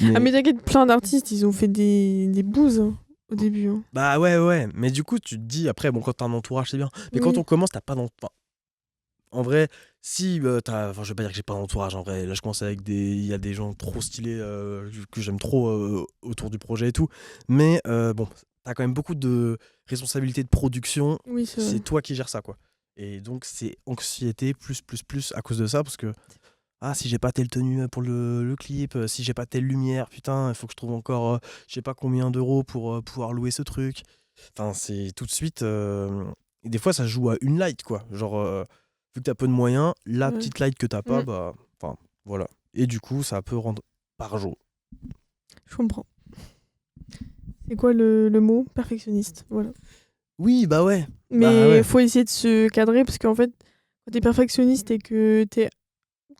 Mais mais t'inquiète, plein d'artistes, ils ont fait des bouses hein, au début. Hein. bah ouais. Mais du coup, tu te dis, après, bon, quand t'as un entourage, c'est bien. Mais quand Oui. on commence, t'as pas d'entourage. En vrai, si t'as. Enfin, je vais pas dire que j'ai pas d'entourage, en vrai. Là, je commence avec des. Il y a des gens trop stylés que j'aime trop autour du projet et tout. Mais bon, t'as quand même beaucoup de responsabilités de production. Oui, c'est vrai. C'est toi qui gères ça, quoi. Et donc, c'est anxiété plus à cause de ça, parce que. Ah, si j'ai pas telle tenue pour le clip, si j'ai pas telle lumière, putain, il faut que je trouve encore je sais pas combien d'euros pour pouvoir louer ce truc. Enfin, c'est tout de suite. Et des fois, ça se joue à une light, quoi. Genre, vu que t'as peu de moyens, la Ouais. petite light que t'as pas, Mm, bah. Enfin, voilà. Et du coup, ça peut rendre par jour. je comprends. C'est quoi le mot? Perfectionniste. Voilà. Oui, bah ouais. Bah Mais ouais. faut essayer de se cadrer parce qu'en fait, quand t'es perfectionniste et que t'es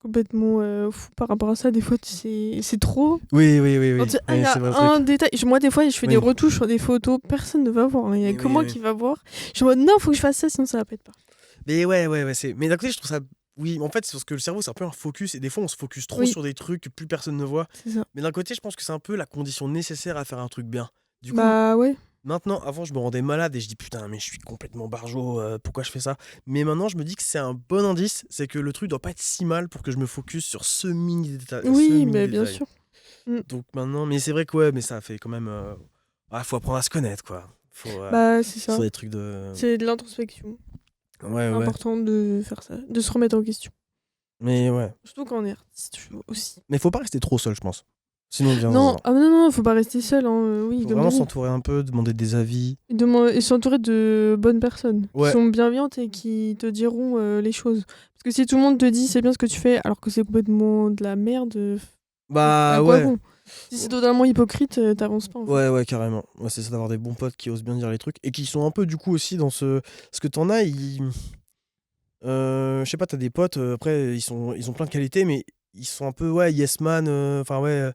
complètement fou par rapport à ça, des fois, c'est trop. Quand Oui. il y Oui, c'est a vrai le un truc. détail. Moi, des fois, je fais des Oui. retouches sur des photos, personne ne va voir. Il y a Mais que moi qui oui. va voir. Je suis en mode, non, faut que je fasse ça, sinon ça va pas être parfait. Mais ouais. Mais d'un côté, je trouve ça. Oui, en fait, c'est parce que le cerveau, c'est un peu un focus. Et des fois, on se focus trop Oui, sur des trucs que plus personne ne voit. c'est ça. Mais d'un côté, je pense que c'est un peu la condition nécessaire à faire un truc bien. Du coup, Bah ouais. maintenant, avant, je me rendais malade et je dis putain, mais je suis complètement barjot, pourquoi je fais ça? Mais maintenant, je me dis que c'est un bon indice, c'est que le truc doit pas être si mal pour que je me focus sur ce mini détail. Ce Oui, mini mais bien détail. sûr. Mm. Donc maintenant, mais c'est vrai que ouais, mais ça fait quand même. Faut apprendre à se connaître, quoi. Bah c'est Faut ça. des trucs de. C'est de l'introspection. C'est Ouais. important de faire ça, de se remettre en question. Mais ouais. Surtout quand on est artiste aussi. Mais faut pas rester trop seul, je pense. Sinon, on devient Non, zinzin. non, faut pas rester seul, hein, oui, Faut comme t'as vraiment dit. s'entourer un peu, demander des avis. Et s'entourer de bonnes personnes qui Ouais, sont bienveillantes et qui te diront les choses. Parce que si tout le monde te dit c'est bien ce que tu fais alors que c'est complètement de la merde, à bah quoi ouais. bon? Si c'est totalement hypocrite, t'avances pas en fait. Ouais, carrément. Ouais, c'est ça d'avoir des bons potes qui osent bien dire les trucs et qui sont un peu du coup aussi dans ce. Parce que t'en as, je sais pas, t'as des potes, après, ils ont plein de qualités, mais ils sont un peu, ouais, yes man, enfin, ouais,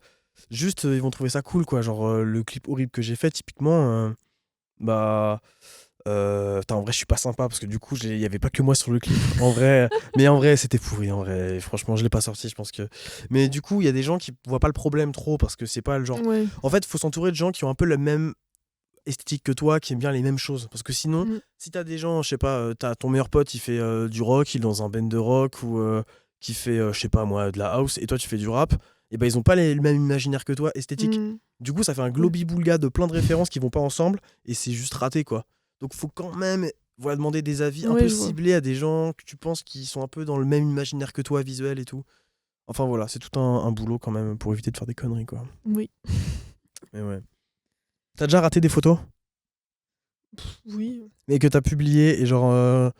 juste, ils vont trouver ça cool, quoi. Genre, le clip horrible que j'ai fait, typiquement, bah. Putain, en vrai, je suis pas sympa parce que du coup, il y avait pas que moi sur le clip. En vrai, mais en vrai, c'était pourri. En vrai, franchement, je l'ai pas sorti. Je pense que. Mais du coup, il y a des gens qui voient pas le problème trop parce que c'est pas le genre. Ouais. En fait, faut s'entourer de gens qui ont un peu la même esthétique que toi, qui aiment bien les mêmes choses. Parce que sinon, Mm. si t'as des gens, je sais pas, t'as ton meilleur pote, il fait du rock, il est dans un band de rock ou qui fait, je sais pas moi, de la house, et toi tu fais du rap, et ben ils ont pas le même imaginaire que toi, esthétique. Mm. Du coup, ça fait un Ouais. globi-boulga de plein de références qui vont pas ensemble, et c'est juste raté, quoi. Donc faut quand même voilà, demander des avis un Ouais, peu je vois. ciblés à des gens que tu penses qui sont un peu dans le même imaginaire que toi, visuel et tout. Enfin voilà, c'est tout un boulot quand même pour éviter de faire des conneries, quoi. Oui. Mais ouais. T'as déjà raté des photos? Oui. Mais que t'as publié et je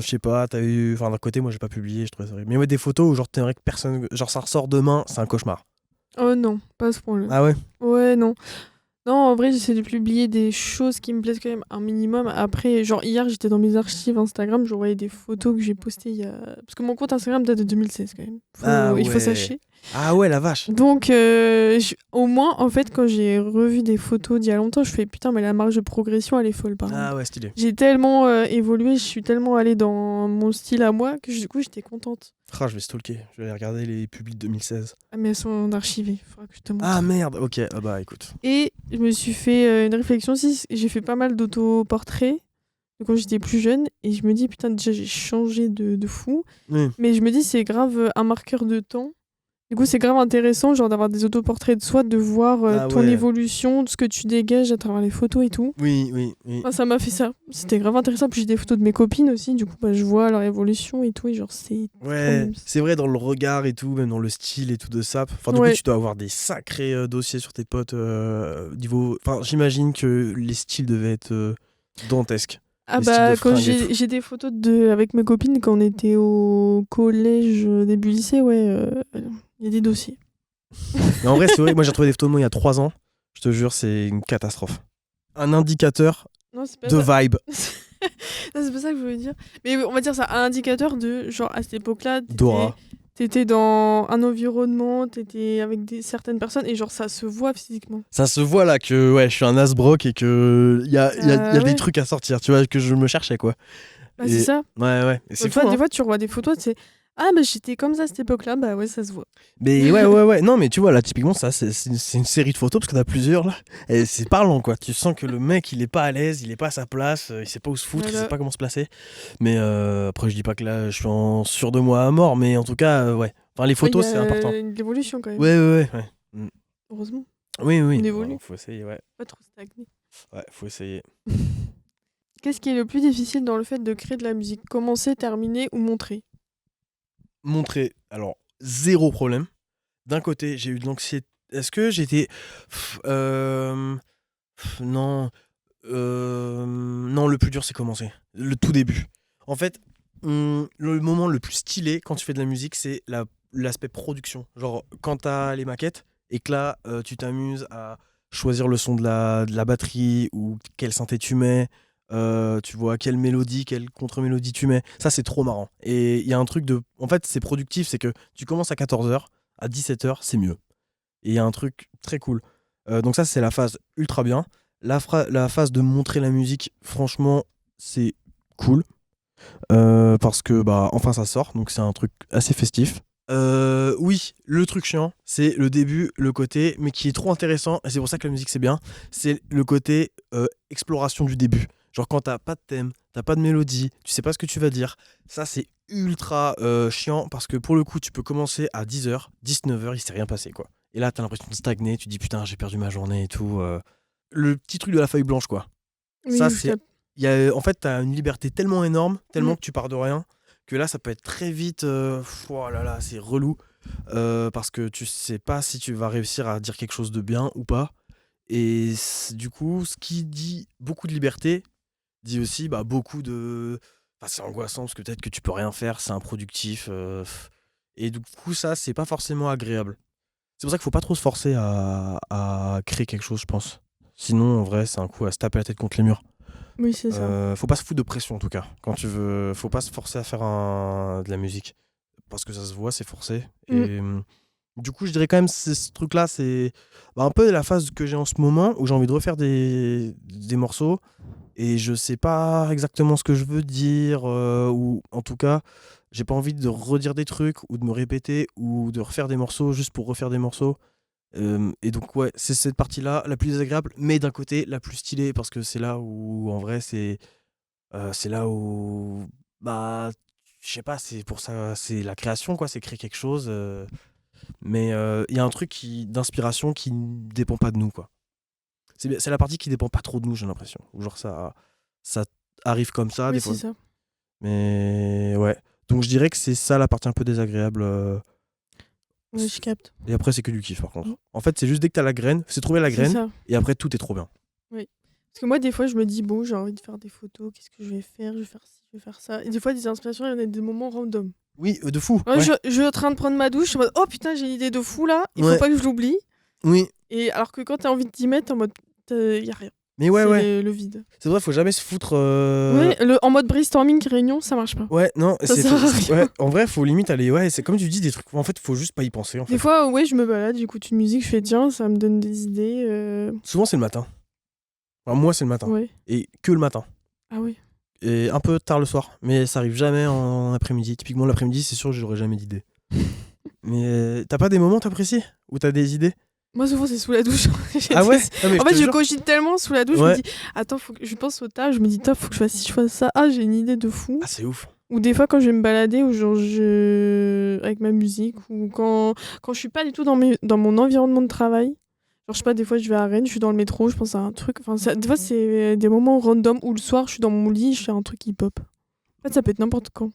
sais pas, t'as eu. Enfin, d'un côté, moi j'ai pas publié, je trouvais ça horrible. Mais ouais, des photos où genre t'aimerais que personne. Genre ça ressort demain, c'est un cauchemar. Oh non, pas à ce point-là. Ah ouais? Ouais, non. Non, en vrai, j'essaie de publier des choses qui me plaisent quand même un minimum. Après, genre hier, j'étais dans mes archives Instagram, je voyais des photos que j'ai postées il y a... Parce que mon compte Instagram date de 2016 quand même. Ah Il faut ouais. sachez. Ah ouais, la vache. Donc, au moins, en fait, quand j'ai revu des photos d'il y a longtemps, je fais putain, mais la marge de progression, elle est folle par Ah contre. ouais, stylé. J'ai tellement évolué, je suis tellement allée dans mon style à moi que du coup, j'étais contente. Ah, je vais stalker. Je vais aller regarder les publics 2016. Ah, mais elles sont archivées, faudra que je te Ah montre. merde, ok. Ah bah écoute. Et je me suis fait une réflexion aussi, j'ai fait pas mal d'autoportraits de quand j'étais plus jeune et je me dis putain déjà j'ai changé de fou, Oui. mais je me dis c'est grave un marqueur de temps. Du coup c'est grave intéressant genre d'avoir des autoportraits de soi, de voir Ah ton ouais. évolution, de ce que tu dégages à travers les photos et tout. Oui, oui, oui. Enfin, ça m'a fait ça. C'était grave intéressant. Puis j'ai des photos de mes copines aussi, du coup bah, je vois leur évolution et tout et genre c'est trop Ouais, mimes. c'est vrai dans le regard et tout, même dans le style et tout de ça. Enfin, du coup, Ouais. tu dois avoir des sacrés dossiers sur tes potes niveau. Enfin, j'imagine que les styles devaient être dantesques. Ah Les styles de bah quand fringues et tout. j'ai des photos avec mes copines quand on était au collège, début lycée, ouais, il y a des dossiers. Mais en vrai, c'est vrai, moi j'ai retrouvé des photos de moi il y a 3 ans. Je te jure, c'est une catastrophe. Un indicateur Non, c'est pas de ça. vibe. Non, c'est pas ça que je voulais dire. Mais on va dire ça, un indicateur de genre à cette époque-là, Dora. t'étais dans un environnement, t'étais avec certaines personnes et genre ça se voit physiquement. Ça se voit là que ouais, je suis un asbrock et que il y a des Ouais, trucs à sortir, tu vois, que je me cherchais quoi. bah c'est Et ça. ouais, ouais. Et c'est Des fois, fou, hein. des fois, tu revois des photos, c'est ah bah j'étais comme ça à cette époque-là, bah ouais, ça se voit. Mais ouais, ouais, ouais. Non, mais tu vois, là, typiquement, ça, c'est une série de photos parce qu'on a plusieurs là. Et c'est parlant, quoi. Tu sens que le mec, il est pas à l'aise, il est pas à sa place, il sait pas où se foutre, il sait Voilà. pas comment se placer. Mais après, je dis pas que là, je suis sûr de moi à mort, mais en tout cas, ouais. Enfin, les Ouais, il y photos, c'est important. a de l'évolution quand même. Ouais, ouais, ouais. Ouais. Mm. Heureusement, Oui, on oui. évolue. Faut essayer, ouais. Pas trop stagner. Ouais, faut essayer. Qu'est-ce qui est le plus difficile dans le fait de créer de la musique? Commencer, terminer ou montrer? Montrer, alors, zéro problème. D'un côté, j'ai eu de l'anxiété. Est-ce que j'étais. Non. Non, le plus dur, c'est commencer. Le tout début. En fait, le moment le plus stylé quand tu fais de la musique, c'est l'aspect production. Genre, quand t'as les maquettes et que là, tu t'amuses à choisir le son de la batterie ou quel synthé tu mets, tu vois, quelle mélodie, quelle contre-mélodie tu mets. Ça, c'est trop marrant. Et il y a un truc de. En fait, c'est productif, c'est que tu commences à 14h, à 17h, c'est mieux. Et il y a un truc très cool. Donc ça, c'est la phase ultra bien. La phase de montrer la musique, franchement, c'est cool. Parce que, bah, enfin, ça sort. Donc c'est un truc assez festif. Oui, le truc chiant, c'est le début, le côté, mais qui est trop intéressant, et c'est pour ça que la musique c'est bien, c'est le côté exploration du début. Genre quand t'as pas de thème, t'as pas de mélodie, tu sais pas ce que tu vas dire, ça c'est ultra chiant parce que pour le coup tu peux commencer à 10h, 19h, il s'est rien passé quoi. Et là t'as l'impression de stagner, tu dis putain j'ai perdu ma journée et tout. Le petit truc de la feuille blanche quoi. Ça Oui, c'est... En fait t'as une liberté tellement énorme, tellement que tu pars de rien, que là ça peut être très vite oh là là c'est relou parce que tu sais pas si tu vas réussir à dire quelque chose de bien ou pas et du coup ce qui dit beaucoup de liberté dit aussi bah, beaucoup de enfin, c'est angoissant parce que peut-être que tu peux rien faire, c'est improductif et du coup ça c'est pas forcément agréable. C'est pour ça qu'il faut pas trop se forcer à créer quelque chose je pense, sinon en vrai c'est un coup à se taper la tête contre les murs. oui, c'est ça. Faut pas se foutre de pression en tout cas. Quand tu veux, faut pas se forcer à faire de la musique parce que ça se voit, c'est forcé. Mm. Et du coup, je dirais quand même ce truc-là, c'est bah, un peu la phase que j'ai en ce moment où j'ai envie de refaire des morceaux et je sais pas exactement ce que je veux dire ou en tout cas, j'ai pas envie de redire des trucs ou de me répéter ou de refaire des morceaux juste pour refaire des morceaux. Et donc ouais, c'est cette partie-là la plus désagréable, mais d'un côté la plus stylée parce que c'est là où en vrai c'est là où bah je sais pas, c'est pour ça, c'est la création quoi, c'est créer quelque chose. Mais il y a un truc d'inspiration qui ne dépend pas de nous quoi. C'est la partie qui dépend pas trop de nous j'ai l'impression. Ou genre ça arrive comme ça Oui, des c'est fois. ça. Mais ouais. Donc je dirais que c'est ça la partie un peu désagréable. Ouais, je capte. Et après, c'est que du kiff par contre. Mm. En fait, c'est juste dès que t'as la graine, c'est trouver la C'est graine ça. et après tout est trop bien. Oui. Parce que moi, des fois, je me dis, bon, j'ai envie de faire des photos, qu'est-ce que je vais faire? Je vais faire ci, je vais faire ça. Et des fois, des inspirations, il y en a des moments random. Oui, de fou. Ouais, Ouais. je suis en train de prendre ma douche, je suis en mode, oh putain, j'ai une idée de fou là, il faut Ouais. pas que je l'oublie. Oui. Et alors que quand t'as envie de t'y mettre, en mode, y a rien. Mais ouais, C'est ouais. le vide. C'est vrai, faut jamais se foutre. Ouais, en mode brainstorming réunion, ça marche pas. Ouais, non, Ça sert à rien. ouais, en vrai, faut limite aller. Ouais, c'est comme tu dis, des trucs. En fait, faut juste pas y penser. En fait. Des fois, ouais, je me balade, j'écoute une musique, je fais tiens, ça me donne des idées. Souvent, c'est le matin. Enfin, moi, c'est le matin. Ouais. Et que le matin. Ah ouais. Et un peu tard le soir. Mais ça arrive jamais en après-midi. Typiquement, l'après-midi, c'est sûr que j'aurais jamais d'idée. Mais t'as pas des moments, t'apprécies? Où t'as des idées? Moi, souvent, c'est sous la douche. Ah ouais? Non, mais En fait, te je jure. cogite tellement sous la douche, je Ouais. me dis, attends, je pense au taf, je me dis, top, faut que je fasse ci, je fasse ça. Ah, j'ai une idée de fou. Ah, c'est ouf. Ou des fois, quand je vais me balader, ou genre, avec ma musique, ou quand je suis pas du tout dans mon environnement de travail. Genre, je sais pas, des fois, je vais à Rennes, je suis dans le métro, je pense à un truc. Enfin, des fois, c'est des moments random où le soir, je suis dans mon lit, je fais un truc qui pop. En fait, ça peut être n'importe quand.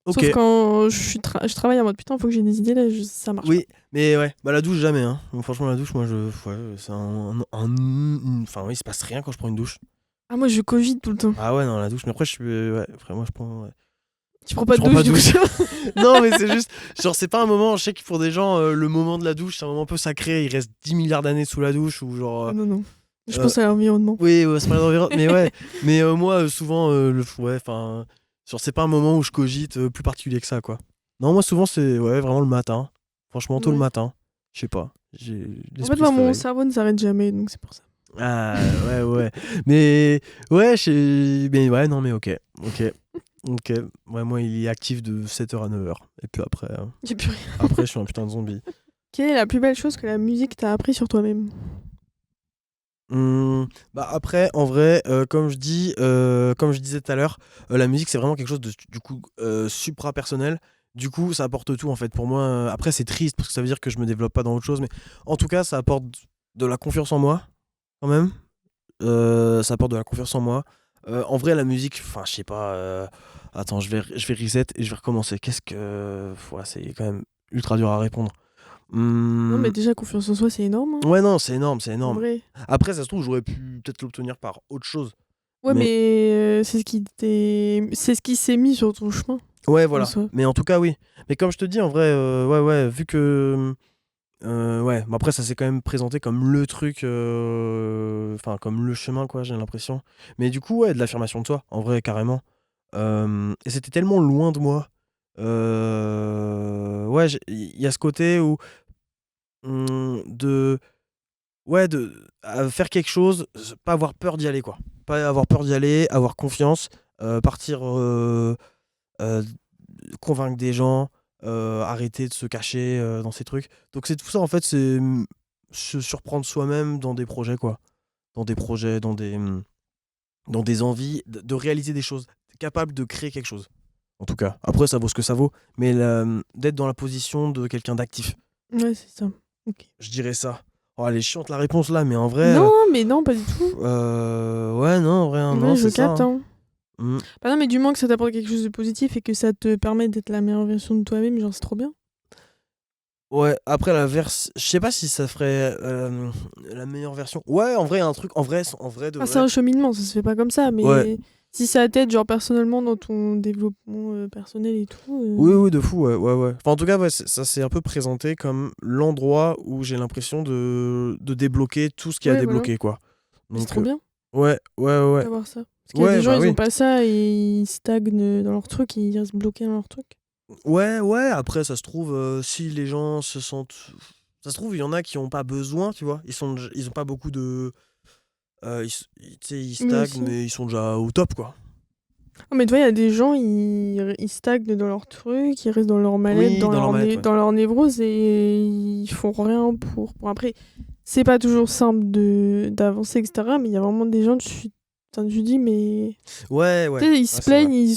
Ok. Sauf quand je travaille en mode putain, faut que j'ai des idées, là, ça marche Oui, mais ouais, bah la douche jamais. Hein. Donc, franchement, la douche, moi, ouais, c'est enfin, oui, il se passe rien quand je prends une douche. pas. Ah, moi, je cogite tout le temps. Ah ouais, non, la douche. Mais après, je suis. Ouais, après, moi, je prends. Ouais. Tu prends pas Je de prends pas douche, de du coup. Non, mais c'est juste. Genre, c'est pas un moment. Je sais que pour des gens, le moment de la douche, c'est un moment un peu sacré. Il reste 10 milliards d'années sous la douche ou genre. Ah, non. Je pense à l'environnement. Oui, c'est pas l'environnement. Mais ouais. Mais moi, souvent, ouais, enfin. Genre, c'est pas un moment où je cogite plus particulier que ça, quoi. Non, moi, souvent, c'est ouais, vraiment le matin. Franchement, tôt le Ouais. matin. Je sais pas. En fait, moi, mon cerveau ne s'arrête jamais, donc c'est pour ça. Ah, ouais. Mais ouais, mais ouais, non, mais ok. Ouais, moi, il est actif de 7h à 9h. Et puis après, J'ai plus rien. après, je suis un putain de zombie. Quelle est la plus belle chose que la musique t'a appris sur toi-même? Bah après, en vrai, comme je disais tout à l'heure, la musique c'est vraiment quelque chose de du coup supra personnel. Du coup, ça apporte tout en fait. Pour moi, après c'est triste parce que ça veut dire que je me développe pas dans autre chose, mais en tout cas, ça apporte de la confiance en moi quand même. Ça apporte de la confiance en moi. En vrai, la musique, enfin, je sais pas. Attends, je vais reset et je vais recommencer. Qu'est-ce que, ouais, c'est quand même ultra dur à répondre. Non, mais déjà, confiance en soi, c'est énorme. Hein. Ouais, non, c'est énorme, c'est En énorme. vrai. Après, ça se trouve, j'aurais pu peut-être l'obtenir par autre chose. Ouais, Mais- mais c'est ce qui s'est mis sur ton chemin. Ouais, voilà. En soi. Mais en tout cas, oui. Mais comme je te dis, en vrai, ouais, vu que. Ouais, mais après, ça s'est quand même présenté comme le truc. Enfin, comme le chemin, quoi, j'ai l'impression. Mais du coup, ouais, de l'affirmation de soi, en vrai, carrément. Et c'était tellement loin de moi. Ouais, il y a ce côté où. De. Ouais, faire quelque chose, pas avoir peur d'y aller, quoi. Pas avoir peur d'y aller, avoir confiance, partir. Euh, Convaincre des gens, arrêter de se cacher dans ces trucs. Donc c'est tout ça en fait, c'est se surprendre soi-même dans des projets quoi, dans des projets, dans des envies de réaliser des choses, t'es capable de créer quelque chose. En tout cas, après ça vaut ce que ça vaut, mais d'être dans la position de quelqu'un d'actif, Ouais, c'est ça. Ok. je dirais ça. Oh, elle est chiante la réponse là, mais en vrai, Non, mais non, pas du tout. ouais non, en vrai, Ouais, non, je c'est ça. capte. Hein. Mm. Bah non, mais du moins que ça t'apporte quelque chose de positif et que ça te permet d'être la meilleure version de toi-même, genre c'est trop bien. Ouais, après la version. Je sais pas si ça ferait la meilleure version. Ouais, en vrai, un truc. En vrai de Ah, c'est vrai. un cheminement, ça se fait pas comme ça, mais Ouais. si ça t'aide, genre personnellement, dans ton développement personnel et tout. Oui, de fou, ouais. Enfin, en tout cas, ouais, ça s'est un peu présenté comme l'endroit où j'ai l'impression de débloquer tout ce qu'il y a à Ouais, voilà. débloquer, quoi. Mais c'est Donc, trop bien ouais. d'avoir ça. Parce qu'il y a Ouais, des gens, bah ils oui. ont pas ça et ils stagnent dans leur truc et ils restent bloqués dans leur truc. Ouais, après, ça se trouve, si les gens se sentent. Ça se trouve, il y en a qui ont pas besoin, tu vois. Ils ont pas beaucoup de. Tu sais, ils Oui, stagnent, aussi. mais ils sont déjà au top, quoi. Oh, mais tu vois, il y a des gens, ils stagnent dans leur truc, ils restent dans leur mallette, Oui, dans leur mallette, ouais. dans leur névrose et ils font rien pour. Bon, après, c'est pas toujours simple d'avancer, etc. Mais il y a vraiment des gens, tu dis, mais. Ouais. Tu sais, ils se Ouais, c'est plaignent, vrai.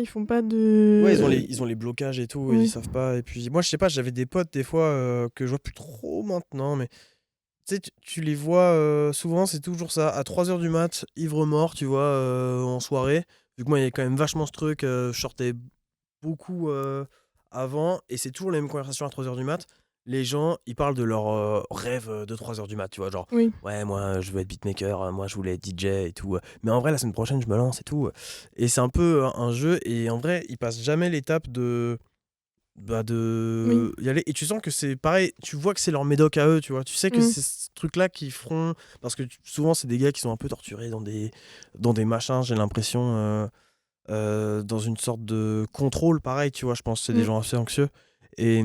ils font pas de. Ouais, ils ont les blocages et tout, et Ouais. ils savent pas. Et puis, moi, je sais pas, j'avais des potes des fois que je vois plus trop maintenant, mais tu sais, tu les vois souvent, c'est toujours ça. À 3h du mat, ivre mort, tu vois, en soirée. Vu que moi, il y a quand même vachement ce truc, je sortais beaucoup avant, et c'est toujours les mêmes conversations à 3 heures du mat. Les gens, ils parlent de leurs rêves de 3 heures du mat, tu vois, genre, Oui. ouais, moi, je veux être beatmaker, moi, je voulais être DJ et tout. Mais en vrai, la semaine prochaine, je me lance et tout. Et c'est un peu un jeu, et en vrai, ils passent jamais l'étape Oui. de y aller, et tu sens que c'est pareil, tu vois que c'est leur médoc à eux, tu vois, tu sais que Mm. c'est ce truc là qu'ils feront, parce que souvent c'est des gars qui sont un peu torturés dans des machins, j'ai l'impression, dans une sorte de contrôle pareil, tu vois, je pense que c'est des Mm. gens assez anxieux, et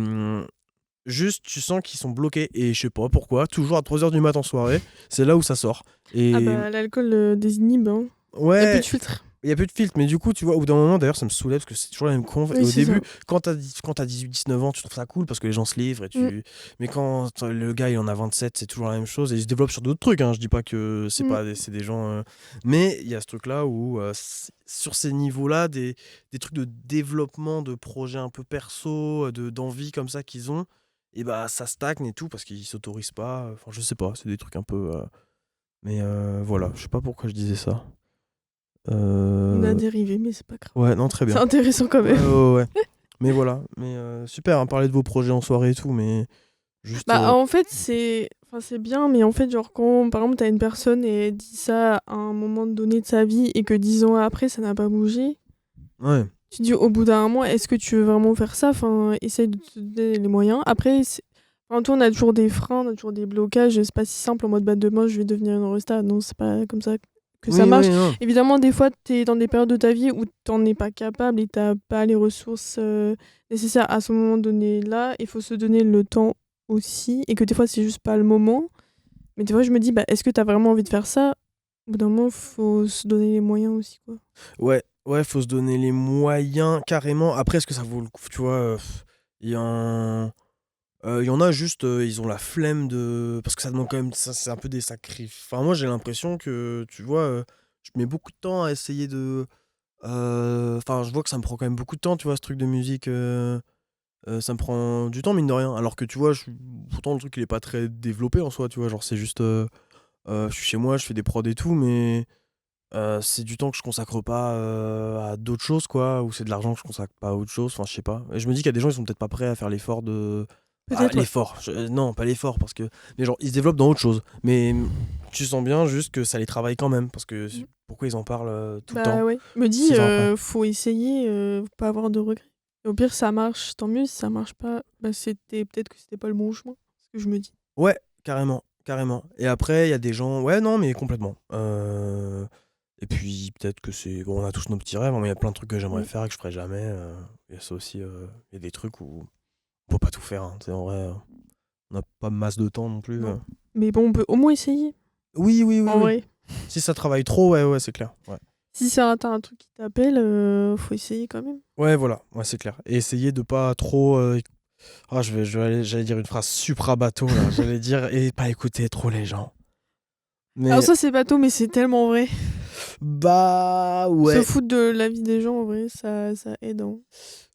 juste tu sens qu'ils sont bloqués, et je sais pas pourquoi toujours à 3 heures du mat en soirée, c'est là où ça sort, Ah et bah l'alcool désinhibe, hein. Y a plus de ouais, filtre. il y a plus de filtre, mais du coup, tu vois, au bout d'un moment, d'ailleurs, ça me soulève parce que c'est toujours la même conve. Et Oui, au c'est ça. début, quand t'as 18-19 ans, tu trouves ça cool parce que les gens se livrent. Mm. Mais quand le gars il en a 27, c'est toujours la même chose. Et il se développe sur d'autres trucs, hein. Je dis pas que c'est Mm. pas c'est des gens. Mais il y a ce truc-là où, sur ces niveaux-là, des trucs de développement de projets un peu perso, d'envie comme ça qu'ils ont, et bah ça stagne et tout parce qu'ils s'autorisent pas. Enfin, je sais pas, c'est des trucs un peu. Mais voilà, je sais pas pourquoi je disais ça. On a Euh, dérivé, mais c'est pas grave. Ouais, non, très C'est bien. intéressant quand Ouais, même. ouais, ouais, ouais. Mais voilà, mais super, hein, parler de vos projets en soirée et tout, mais juste. Bah en fait c'est bien, mais en fait genre quand par exemple t'as une personne et elle dit ça à un moment donné de sa vie et que 10 ans après ça n'a pas bougé, Ouais, tu te dis au bout d'un mois est-ce que tu veux vraiment faire ça? Enfin essaye de te donner les moyens. Après enfin, toi on a toujours des freins, on a toujours des blocages, c'est pas si simple en mode bah demain je vais devenir une resta. Non, c'est pas comme ça que ça oui, marche. oui, non. Évidemment des fois t'es dans des périodes de ta vie où t'en es pas capable et t'as pas les ressources nécessaires à ce moment donné là. Il faut se donner le temps aussi et que des fois c'est juste pas le moment. Mais des fois je me dis bah est-ce que t'as vraiment envie de faire ça? Au bout d'un moment faut se donner les moyens aussi quoi. Ouais, ouais, faut se donner les moyens carrément. Après, est-ce que ça vaut le coup? Tu vois, il y en a juste, ils ont la flemme de. Parce que ça demande quand même. C'est un peu des sacrifices. Enfin, moi, j'ai l'impression que, tu vois, je mets beaucoup de temps à essayer de. Enfin, je vois que ça me prend quand même beaucoup de temps, tu vois, ce truc de musique. Ça me prend du temps, mine de rien. Alors que tu vois, pourtant le truc il est pas très développé en soi, tu vois. Genre, c'est juste. Je suis chez moi, je fais des prods et tout, mais c'est du temps que je consacre pas à d'autres choses, quoi. Ou c'est de l'argent que je consacre pas à autre chose. Enfin, je sais pas. Et je me dis qu'il y a des gens, ils sont peut-être pas prêts à faire l'effort de. Ah, Peut-être ouais. l'effort. Non, pas l'effort, parce que. Mais genre, ils se développent dans autre chose. Mais tu sens bien juste que ça les travaille quand même. Parce que Mm. pourquoi ils en parlent tout le Bah temps, ouais. Me dis 6 ans après? faut essayer, faut pas avoir de regrets. Et au pire ça marche, tant mieux. Si ça marche pas, bah c'était peut-être que c'était pas le bon chemin. C'est ce que je me dis. Ouais, carrément, carrément. Et après, il y a des gens. Ouais, non, mais complètement. Et puis, peut-être que c'est. Bon, on a tous nos petits rêves, hein, mais il y a plein de trucs que j'aimerais Mm. faire et que je ferai jamais. Il y a ça aussi. Il y a des trucs où on peut pas tout faire, hein. Tu sais, en vrai, on n'a pas masse de temps non plus. Non. Mais bon on peut au moins essayer. Oui, oui, oui, En oui. vrai. Si ça travaille trop, ouais, ouais, c'est clair. Ouais, Si t'as un truc qui t'appelle, faut essayer quand même. ouais, voilà, ouais, c'est clair. Et essayer de pas trop. Ah, j'allais dire une phrase supra bateau, là. J'allais dire, et pas écouter trop les gens. Alors Mais. ça c'est bateau mais c'est tellement vrai. Bah, Se ouais. foutre de la vie des gens en vrai ça aide, hein.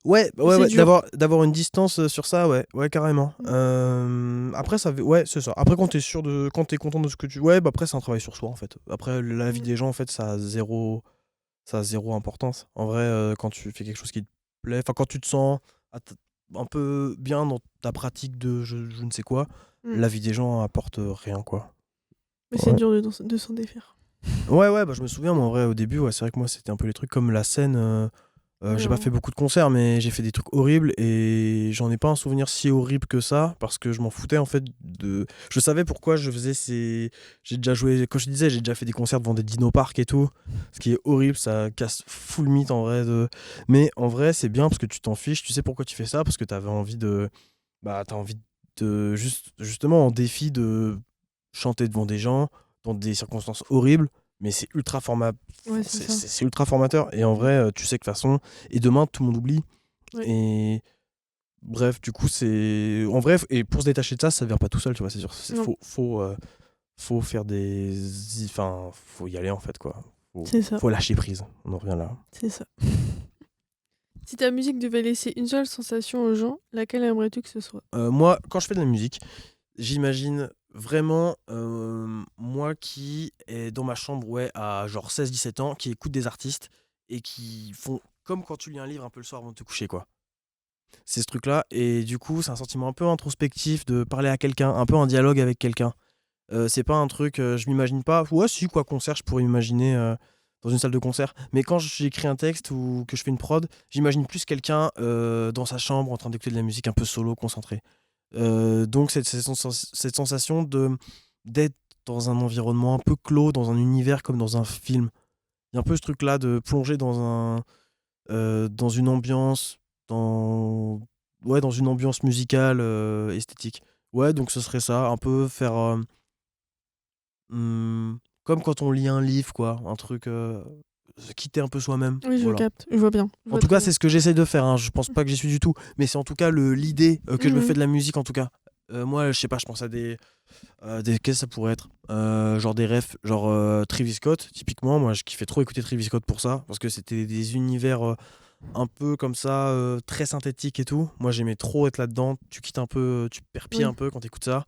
Ouais, Mais ouais, c'est ouais, dur. d'avoir une distance sur ça, ouais, ouais, carrément. Mm. Après, ouais, c'est ça. Après, quand t'es content de ce que tu, ouais, bah après, c'est un travail sur soi, en fait. Après, la vie Mm. des gens, en fait, ça a zéro importance. En vrai, quand tu fais quelque chose qui te plaît, enfin, quand tu te sens un peu bien dans ta pratique de je ne sais quoi, Mm. la vie des gens apporte rien, quoi. Mais c'est Ouais. dur de s'en défaire. Ouais, ouais, bah je me souviens, moi, en vrai, au début, ouais, c'est vrai que moi, c'était un peu les trucs comme la scène. Ouais, J'ai pas fait beaucoup de concerts, mais j'ai fait des trucs horribles, et j'en ai pas un souvenir si horrible que ça parce que je m'en foutais en fait de. Je savais pourquoi je faisais ces. J'ai déjà joué, comme je te disais, j'ai déjà fait des concerts devant des dino-parcs et tout, ce qui est horrible, ça casse full mythe en vrai. Mais en vrai, c'est bien parce que tu t'en fiches, tu sais pourquoi tu fais ça, parce que t'avais envie de. Bah, t'as envie de. Justement, en défi de chanter devant des gens dans des circonstances horribles, mais c'est ouais c'est ça. c'est ultra formateur. Et en Mm. vrai, tu sais que de toute façon, et demain, tout le monde oublie. Ouais. Et bref, du coup, c'est. En vrai, et pour se détacher de ça, ça vient pas tout seul, tu vois, c'est sûr. Non, Faut faire des. Enfin, faut y aller en fait, quoi. c'est ça. Faut lâcher prise. On en revient là. C'est ça. Si ta musique devait laisser une seule sensation aux gens, laquelle aimerais-tu que ce soit? Moi, quand je fais de la musique, j'imagine vraiment moi qui est dans ma chambre, ouais, à genre 16-17 ans, qui écoute des artistes et qui font comme quand tu lis un livre un peu le soir avant de te coucher, quoi. C'est ce truc-là. Et du coup, c'est un sentiment un peu introspectif de parler à quelqu'un, un peu en dialogue avec quelqu'un. C'est pas un truc, je m'imagine pas. Ouais, si, quoi, concert, je pourrais imaginer dans une salle de concert. Mais quand j'écris un texte ou que je fais une prod, j'imagine plus quelqu'un dans sa chambre en train d'écouter de la musique un peu solo, concentré. Donc, cette sensation d'être dans un environnement un peu clos, dans un univers comme dans un film. Il y a un peu ce truc-là de plonger dans une ambiance, dans une ambiance musicale, esthétique. Ouais, donc ce serait ça, un peu faire comme quand on lit un livre, quoi, un truc se quitter un peu soi-même. Oui, je Voilà. capte, je vois bien. Je En vois tout très cas, bien. c'est ce que j'essaie de faire. Hein. Je pense pas que j'y suis du tout, mais c'est en tout cas l'idée que je me fais Mhm. de la musique, en tout cas. Moi, je sais pas, je pense à qu'est-ce que ça pourrait être genre des refs, genre Travis Scott, typiquement. Moi, je kiffais trop écouter Travis Scott pour ça, parce que c'était des univers un peu comme ça, très synthétiques et tout. Moi, j'aimais trop être là-dedans. Tu quittes un peu, tu perds pied un Oui, peu quand t'écoutes ça.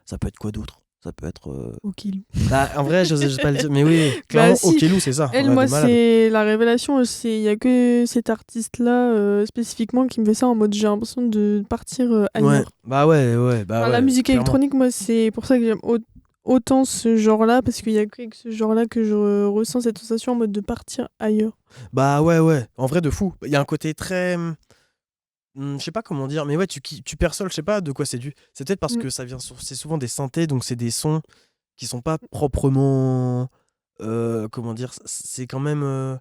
Ça peut être quoi d'autre? Ça peut être. ok. Bah, en vrai, j'ose pas le dire, mais oui, Bah clairement, si, Okelou, c'est ça, elle, ouais, de moi, malade. c'est la révélation. Il y a que cet artiste-là spécifiquement qui me fait ça en mode j'ai l'impression de partir Ouais, ailleurs. bah Enfin, la ouais, musique clairement. électronique, moi, c'est pour ça que j'aime autant ce genre-là, parce qu'il y a que avec ce genre-là que je ressens cette sensation en mode de partir ailleurs. Bah ouais, en vrai, de fou. Il y a un côté très. Je sais pas comment dire, mais ouais, tu perds seul, je sais pas de quoi c'est dû. C'est peut-être parce Mm. que c'est souvent des synthés, donc c'est des sons qui sont pas proprement. Comment dire, c'est quand même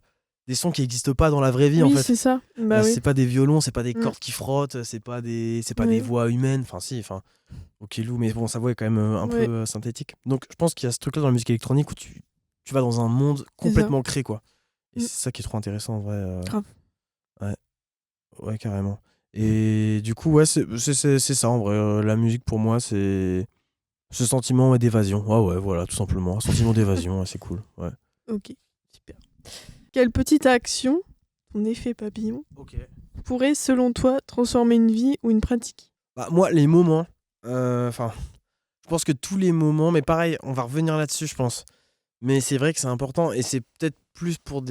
des sons qui n'existent pas dans la vraie vie en Oui, fait. c'est ça. Bah oui. C'est pas des violons, c'est pas des Mm. cordes qui frottent, c'est pas des Ouais. voix humaines. Enfin, si, enfin, ok, Lou, mais bon, sa voix est quand même un peu Ouais, synthétique. Donc, je pense qu'il y a ce truc-là dans la musique électronique où tu vas dans un monde c'est ça. complètement créé, quoi. Et Mm. c'est ça qui est trop intéressant en vrai. Grave. Ouais, ouais, carrément. Et du coup, ouais, c'est ça en vrai. La musique pour moi, c'est ce sentiment ouais, d'évasion. Ah ouais, voilà, tout simplement. Un sentiment d'évasion, ouais, c'est cool. Ouais. Ok, super. Quelle petite action, ton effet papillon, Ok. pourrait, selon toi, transformer une vie ou une pratique? Bah, moi, les moments, enfin, je pense que tous les moments, mais pareil, on va revenir là-dessus, je pense. Mais c'est vrai que c'est important et c'est peut-être plus pour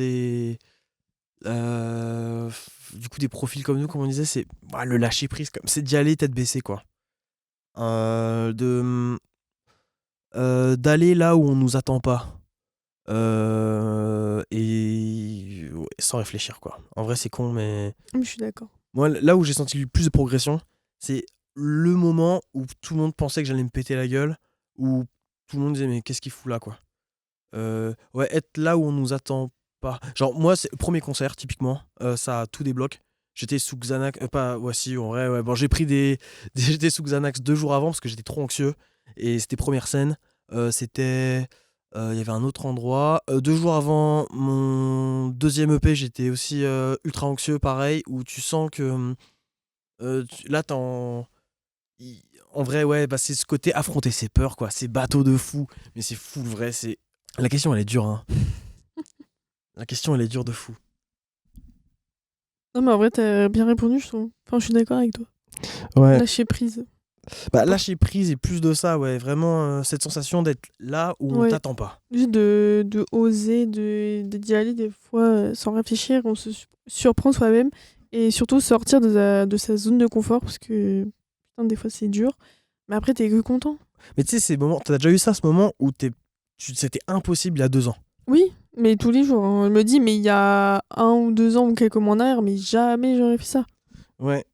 du coup, des profils comme nous, comme on disait, c'est bah, le lâcher prise, c'est d'y aller tête baissée, quoi. D'aller là où on nous attend pas. Et ouais, sans réfléchir, quoi. En vrai, c'est con, mais Je suis d'accord. moi, là où j'ai senti le plus de progression, c'est le moment où tout le monde pensait que j'allais me péter la gueule, où tout le monde disait, mais qu'est-ce qu'il fout là, quoi. Ouais, être là où on nous attend pas. Genre, moi, c'est le premier concert, typiquement, ça tout débloque. J'étais sous Xanax, pas, ouais, si, en vrai, ouais. Bon, j'ai pris j'étais sous Xanax 2 jours avant parce que j'étais trop anxieux. Et c'était première scène. C'était. Il y avait un autre endroit. 2 jours avant mon deuxième EP, j'étais aussi ultra anxieux, pareil, où tu sens que là, il- en vrai, ouais, bah, c'est ce côté affronter ses peurs, quoi. Ces bateaux de fou. Mais c'est fou, le vrai. La question, elle est dure, hein. La question, elle est dure de fou. Non, mais en vrai, t'as bien répondu, je trouve. Enfin, je suis d'accord avec toi. Ouais. Lâcher prise. Bah, Pour- lâcher prise et plus de ça, ouais. Vraiment, cette sensation d'être là où on Ouais. t'attend pas. Juste de oser, d'y aller des fois sans réfléchir, on se surprend soi-même. Et surtout sortir de sa zone de confort, parce que putain, des fois c'est dur. Mais après, t'es que content. Mais tu sais, ces moments, t'as déjà eu ça, ce moment où c'était impossible il y a 2 ans. Oui, mais tous les jours. Hein. Je me dis, mais il y a 1 ou 2 ans ou quelques mois en arrière, mais jamais j'aurais fait ça. Ouais.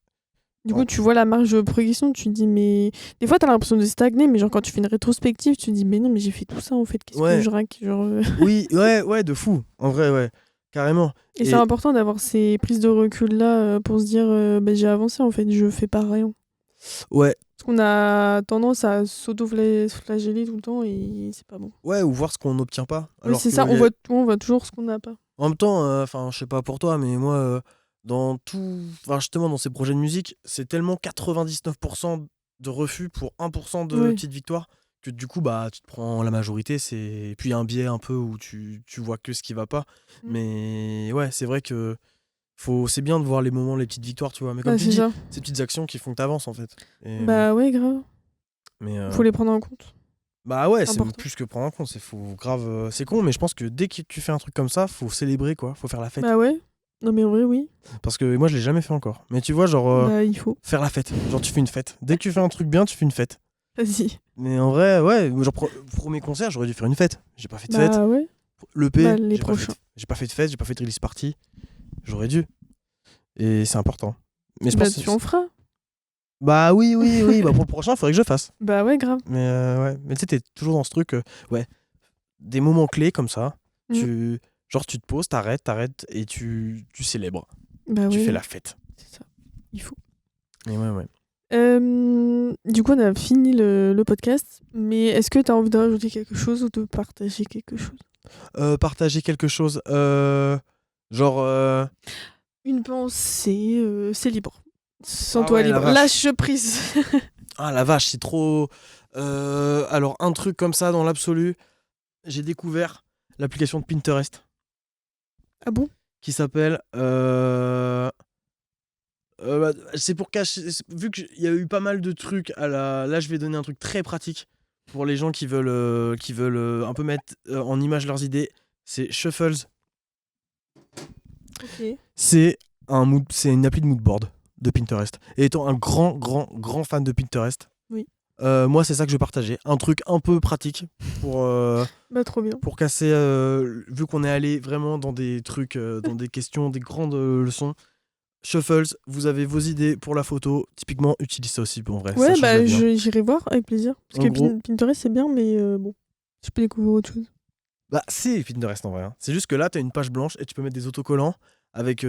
Du coup, Oh. tu vois la marge de progression, tu te dis, mais. Des fois, t'as l'impression de stagner, mais genre, quand tu fais une rétrospective, tu te dis, mais non, mais j'ai fait tout ça en fait, qu'est-ce que Ouais. je raque genre, Oui, ouais, de fou. En vrai, ouais. Carrément. Et c'est Et important d'avoir ces prises de recul-là pour se dire, bah, j'ai avancé en fait, je fais pas rien. ouais. Parce qu'on a tendance à s'auto-flageller tout le temps et c'est pas bon. Ouais, ou voir ce qu'on n'obtient pas. Oui, Alors c'est que ça, on voit toujours ce qu'on n'a pas. en même temps, enfin, je sais pas pour toi, mais moi, dans tout, enfin, justement, dans ces projets de musique, c'est tellement 99% de refus pour 1% de Oui. petites victoires que du coup, bah, tu te prends la majorité. Et puis, il y a un biais un peu où tu vois que ce qui va pas. Mm. Mais ouais, c'est vrai que c'est bien de voir les moments, les petites victoires, tu vois. Mais comme Bah, tu c'est dis, ça. ces petites actions qui font que t'avances, en fait. Bah, ouais, grave. Mais Faut les prendre en compte. bah ouais, C'est c'est important. plus que prendre en compte. C'est grave. C'est con, mais je pense que dès que tu fais un truc comme ça, faut célébrer, quoi. Faut faire la fête. Bah, ouais. Non, mais en vrai, oui. Parce que moi, je l'ai jamais fait encore. Mais tu vois, genre, Bah, il faut. faire la fête. Genre, tu fais une fête. Dès que tu fais un truc bien, tu fais une fête. Vas-y. Mais en vrai, ouais, genre, premier concert, j'aurais dû faire une fête. J'ai pas fait de fête. Bah, ouais. L'EP, Bah, les j'ai pas fait prochains. j'ai pas fait de fête, j'ai pas fait de release party. J'aurais dû. Et c'est important. Mais je Bah, pense que tu en feras. bah oui, bah pour le prochain, il faudrait que je fasse. Bah, ouais, grave. Mais ouais, mais tu sais, t'es toujours dans ce truc, ouais, des moments clés comme ça. Mm. Genre, tu te poses, t'arrêtes et tu célèbres. Bah, Tu oui. fais la fête. C'est ça. Il faut. Et ouais. Du coup, on a fini le podcast, mais est-ce que tu as envie de rajouter quelque chose ou de partager quelque chose? Partager quelque chose, genre, Une pensée, c'est libre. Sens-toi ouais, la libre. vache. Lâche prise. Ah la vache, c'est trop. Alors, un truc comme ça dans l'absolu, j'ai découvert l'application de Pinterest Ah bon? qui s'appelle. C'est pour cacher. Vu qu'il y a eu pas mal de trucs là, je vais donner un truc très pratique pour les gens qui veulent un peu mettre en image leurs idées. C'est Shuffles. Ok. C'est une appli de moodboard de Pinterest. Et étant un grand fan de Pinterest, Oui. moi c'est ça que je vais partager. Un truc un peu pratique Bah, trop bien. pour casser. Vu qu'on est allé vraiment dans des trucs, dans des questions, des grandes leçons. Shuffles, vous avez vos idées pour la photo. Typiquement, utilise ça aussi. Bon, vrai, ça Ouais, change la bah, vie, hein. j'irai voir avec plaisir. Parce En que gros- Pinterest, c'est bien, mais bon, je peux découvrir autre chose. Bah, c'est Pinterest en vrai, hein. C'est juste que là, t'as une page blanche et tu peux mettre des autocollants avec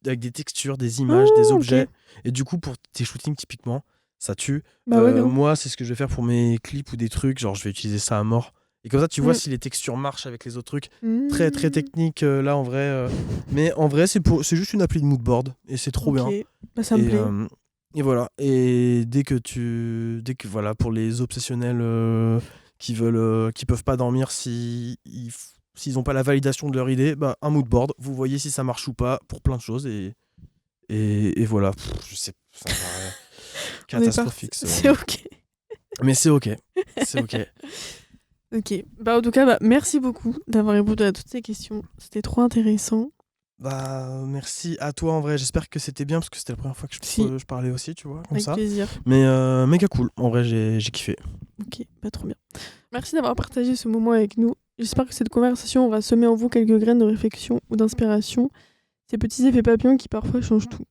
avec des textures, des images, des Ah, objets. ok. Et du coup, pour tes shootings, typiquement, ça tue. Bah, ouais, grave. Moi, c'est ce que je vais faire pour mes clips ou des trucs. Genre, je vais utiliser ça à mort. Et comme ça, tu vois Mm. si les textures marchent avec les autres trucs. Mm. Très, très technique, là, en vrai. Mais en vrai, c'est juste une appli de moodboard. Et c'est trop bien. Ok. Bah, ça me Et, plaît. et voilà. Et dès que voilà, pour les obsessionnels qui peuvent pas dormir s'ils ont pas la validation de leur idée, bah un moodboard, vous voyez si ça marche ou pas pour plein de choses et voilà. Je sais, ça me paraît On est catastrophique. parti. C'est ok. Mais c'est ok. C'est ok. Ok. Bah, en tout cas, bah, merci beaucoup d'avoir répondu à toutes ces questions. C'était trop intéressant. Bah merci à toi en vrai. J'espère que c'était bien parce que c'était la première fois que Si. je parlais aussi, tu vois, comme Avec ça. plaisir. Mais méga cool. En vrai, j'ai kiffé. Ok, pas trop bien. Merci d'avoir partagé ce moment avec nous. J'espère que cette conversation aura semé en vous quelques graines de réflexion ou d'inspiration, ces petits effets papillons qui parfois changent tout.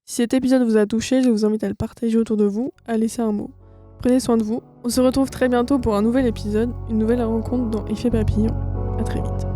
Si cet épisode vous a touché, je vous invite à le partager autour de vous, à laisser un mot. Prenez soin de vous. On se retrouve très bientôt pour un nouvel épisode, une nouvelle rencontre dans Effet Papillon. À très vite.